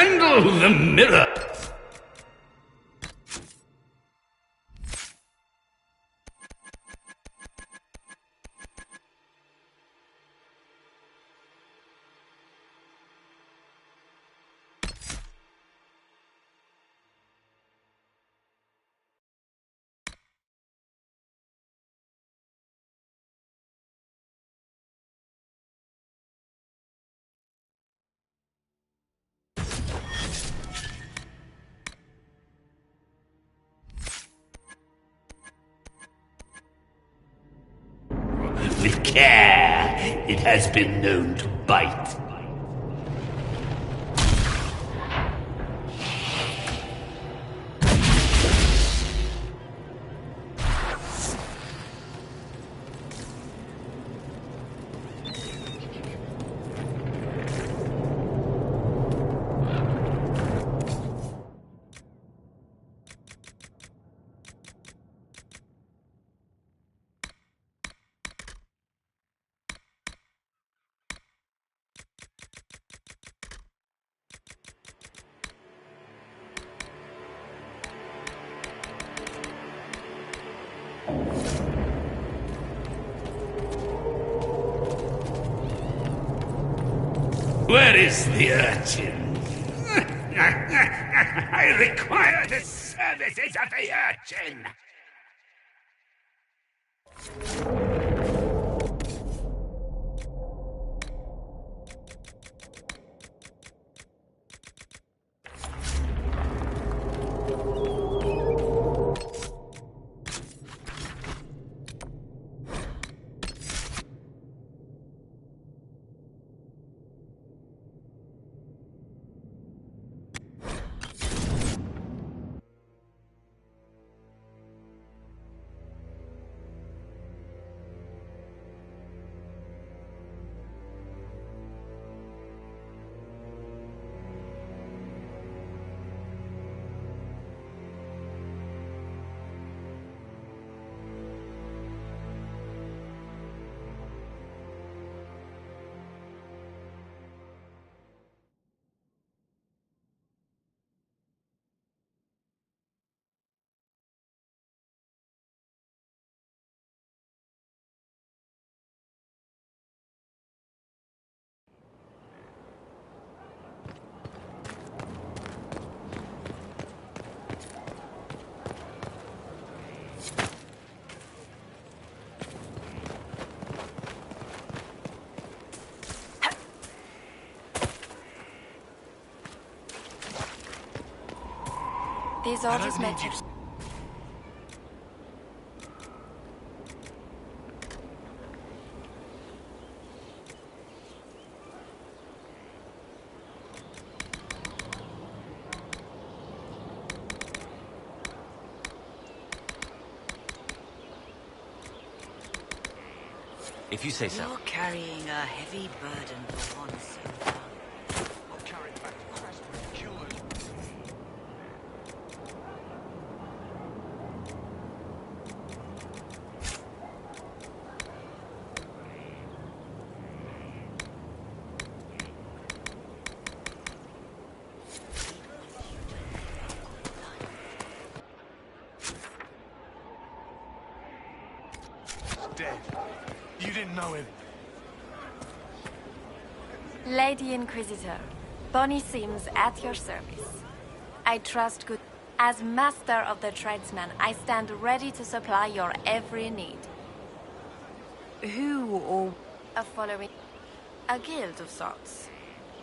Handle the mirror! With care, it has been known to bite. Where is the urchin? I require the services of the urchin! These orders meant to... If you say so. You're carrying a heavy burden for one so young. I'll carry it back to Crestwood, cured. Dead. You didn't know him. Lady Inquisitor, Bonnie Sims at your service. I trust good... As master of the tradesman, I stand ready to supply your every need. Who or... A following... A guild of sorts.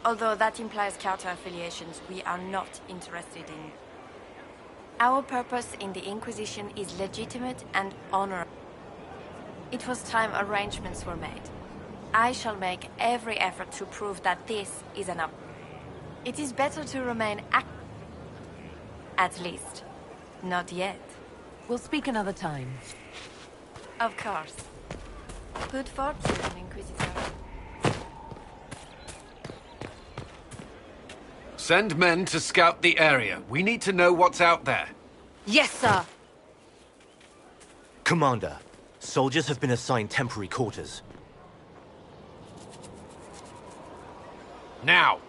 Although that implies counter-affiliations we are not interested in. Our purpose in the Inquisition is legitimate and honorable. It was time arrangements were made. I shall make every effort to prove that this is enough. It is better to remain at least. Not yet. We'll speak another time. Of course. Good fortune, Inquisitor. Send men to scout the area. We need to know what's out there. Yes, sir. Commander, soldiers have been assigned temporary quarters. Now!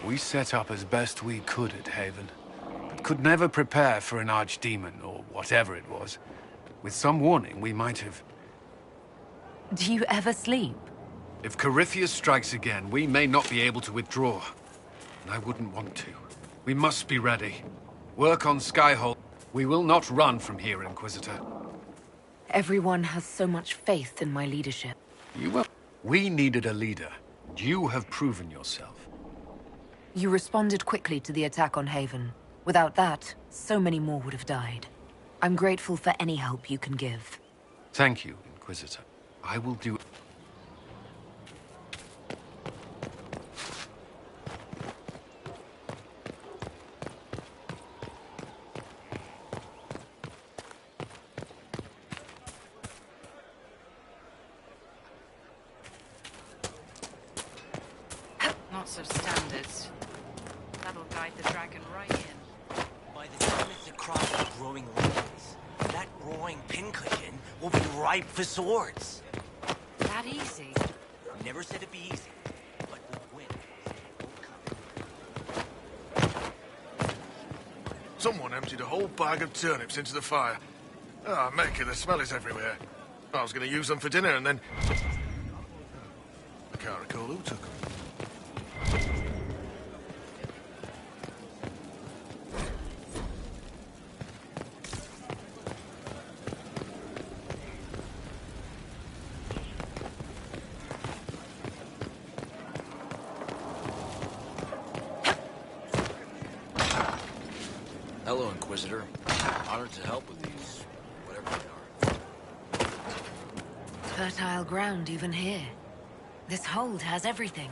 We set up as best we could at Haven, but could never prepare for an archdemon, or whatever it was. With some warning, we might have... Do you ever sleep? If Corypheus strikes again, we may not be able to withdraw. And I wouldn't want to. We must be ready. Work on Skyhold. We will not run from here, Inquisitor. Everyone has so much faith in my leadership. You will. We needed a leader. You have proven yourself. You responded quickly to the attack on Haven. Without that, so many more would have died. I'm grateful for any help you can give. Thank you, Inquisitor. I will do... Lots of standards. That'll guide the dragon right in. By the time it's across the growing lands, that roaring pincushion will be ripe for swords. That easy? Never said it'd be easy, but we'll win. Someone emptied a whole bag of turnips into the fire. Ah, Mecca, the smell is everywhere. I was going to use them for dinner and then... I can't recall who took them. Hello, Inquisitor. Honored to help with these, whatever they are. Fertile ground even here. This hold has everything.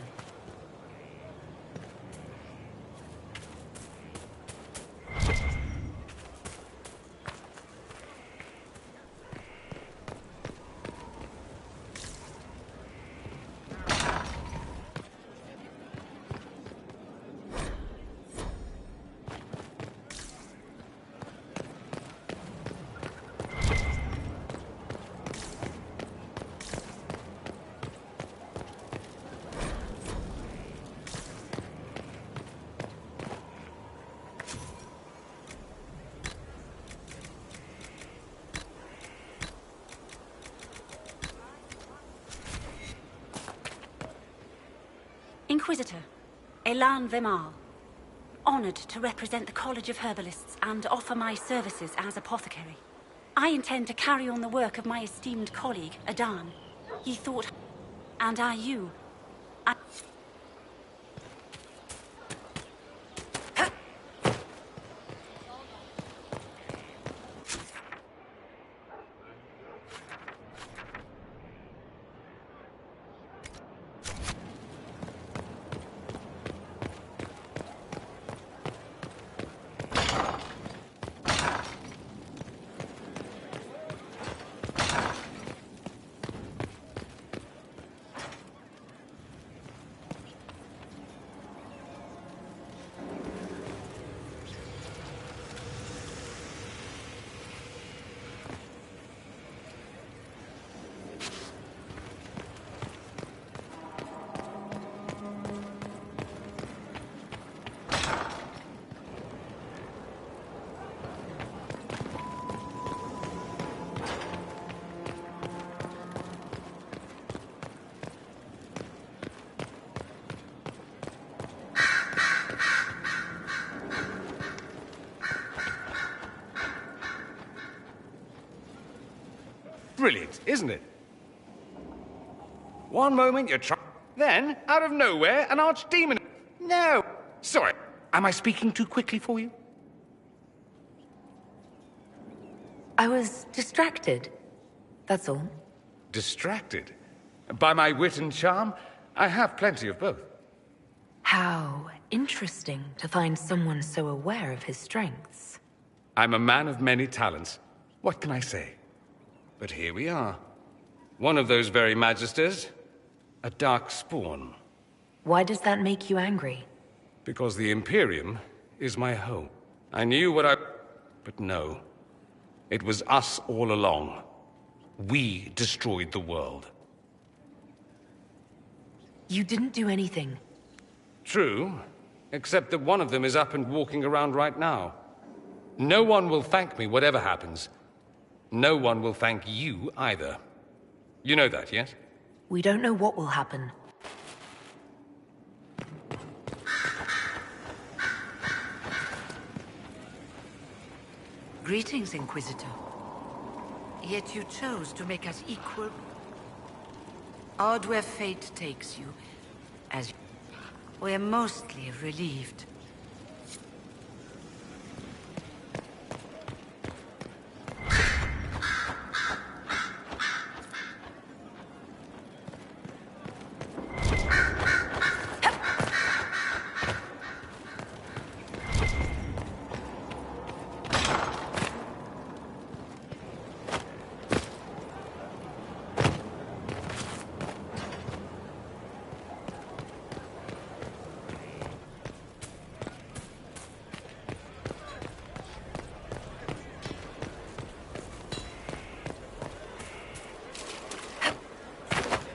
Inquisitor, Elan Vimal. Honored to represent the College of Herbalists and offer my services as apothecary. I intend to carry on the work of my esteemed colleague, Adan. He thought... and I you. Brilliant, isn't it? One moment you're trying... Then, out of nowhere, an archdemon... No! Sorry, am I speaking too quickly for you? I was distracted. That's all. Distracted? By my wit and charm? I have plenty of both. How interesting to find someone so aware of his strengths. I'm a man of many talents. What can I say? But here we are. One of those very magisters. A dark spawn. Why does that make you angry? Because the Imperium is my home. I knew what I... But no. It was us all along. We destroyed the world. You didn't do anything. True. Except that one of them is up and walking around right now. No one will thank me, whatever happens. No one will thank you either. You know that, yes? We don't know what will happen. Greetings, Inquisitor. Yet you chose to make us equal. Odd where fate takes you, as we're mostly relieved.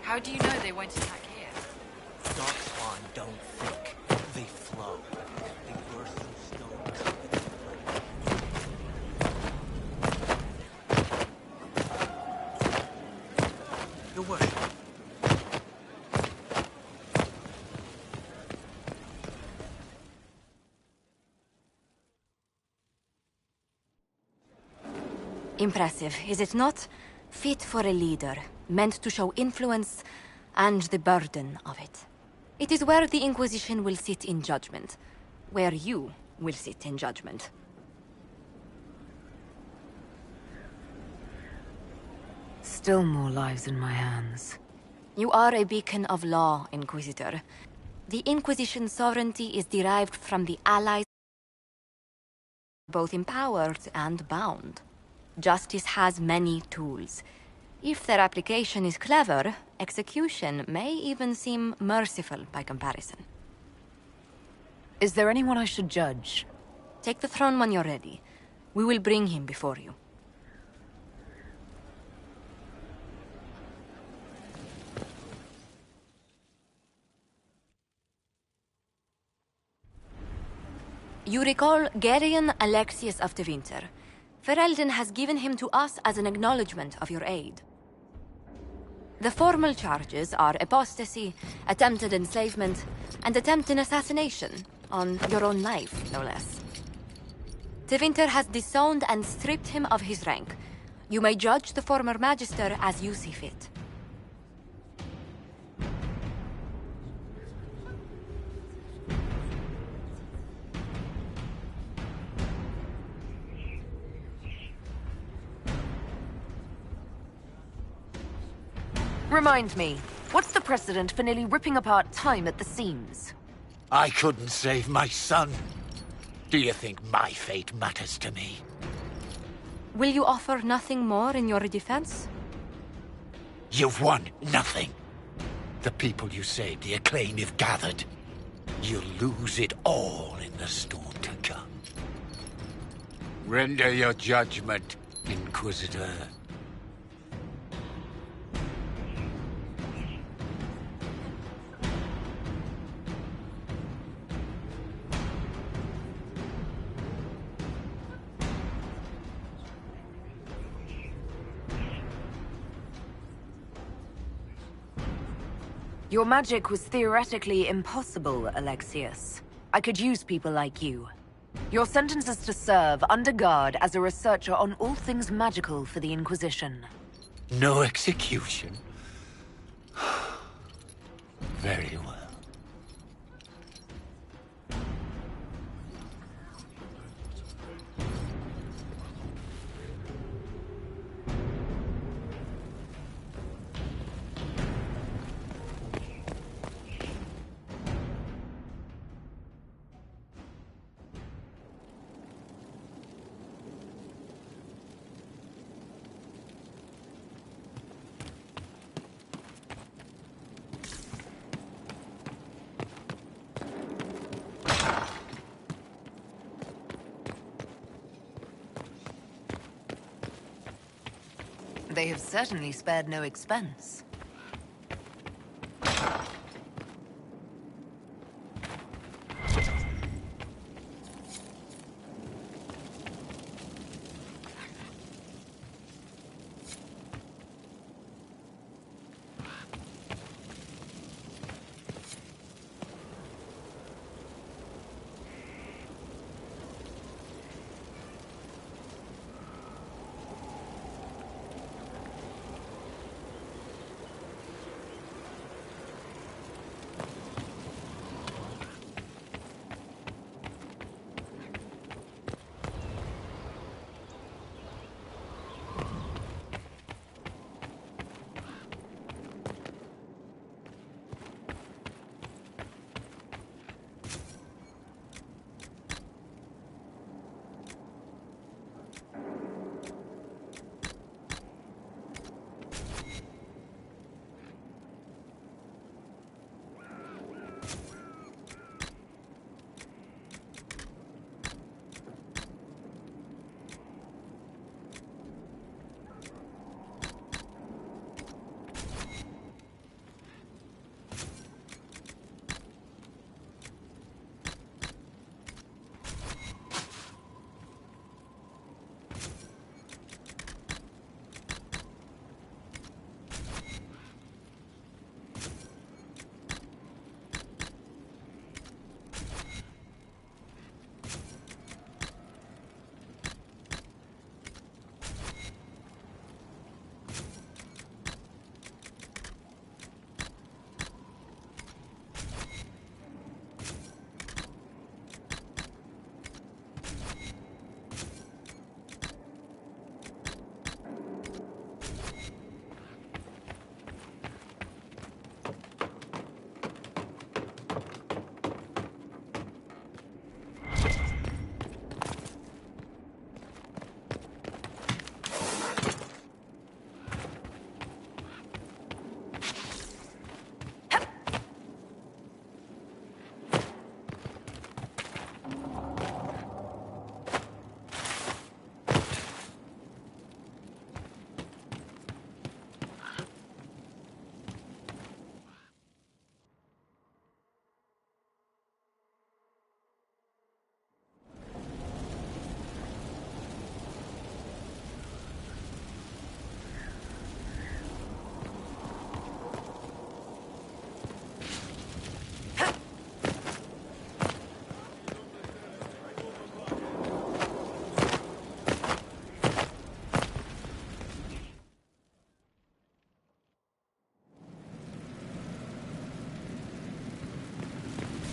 How do you know they won't attack here? Darkspawn don't think, they flow. They burst through stone covered in blood. Your worship. Impressive, is it not? Fit for a leader, meant to show influence and the burden of it. It is where the Inquisition will sit in judgment, where you will sit in judgment. Still more lives in my hands. You are a beacon of law, Inquisitor. The Inquisition's sovereignty is derived from the allies, both empowered and bound. Justice has many tools. If their application is clever, execution may even seem merciful by comparison. Is there anyone I should judge? Take the throne when you're ready. We will bring him before you. You recall Gerion Alexius of Tevinter. Ferelden has given him to us as an acknowledgement of your aid. The formal charges are apostasy, attempted enslavement, and attempted assassination, on your own life, no less. Tevinter has disowned and stripped him of his rank. You may judge the former Magister as you see fit. Remind me, what's the precedent for nearly ripping apart time at the seams? I couldn't save my son. Do you think my fate matters to me? Will you offer nothing more in your defense? You've won nothing. The people you saved, the acclaim you've gathered. You'll lose it all in the storm to come. Render your judgment, Inquisitor. Your magic was theoretically impossible, Alexius. I could use people like you. Your sentence is to serve under guard as a researcher on all things magical for the Inquisition. No execution? Very well. They have certainly spared no expense.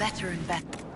better and better.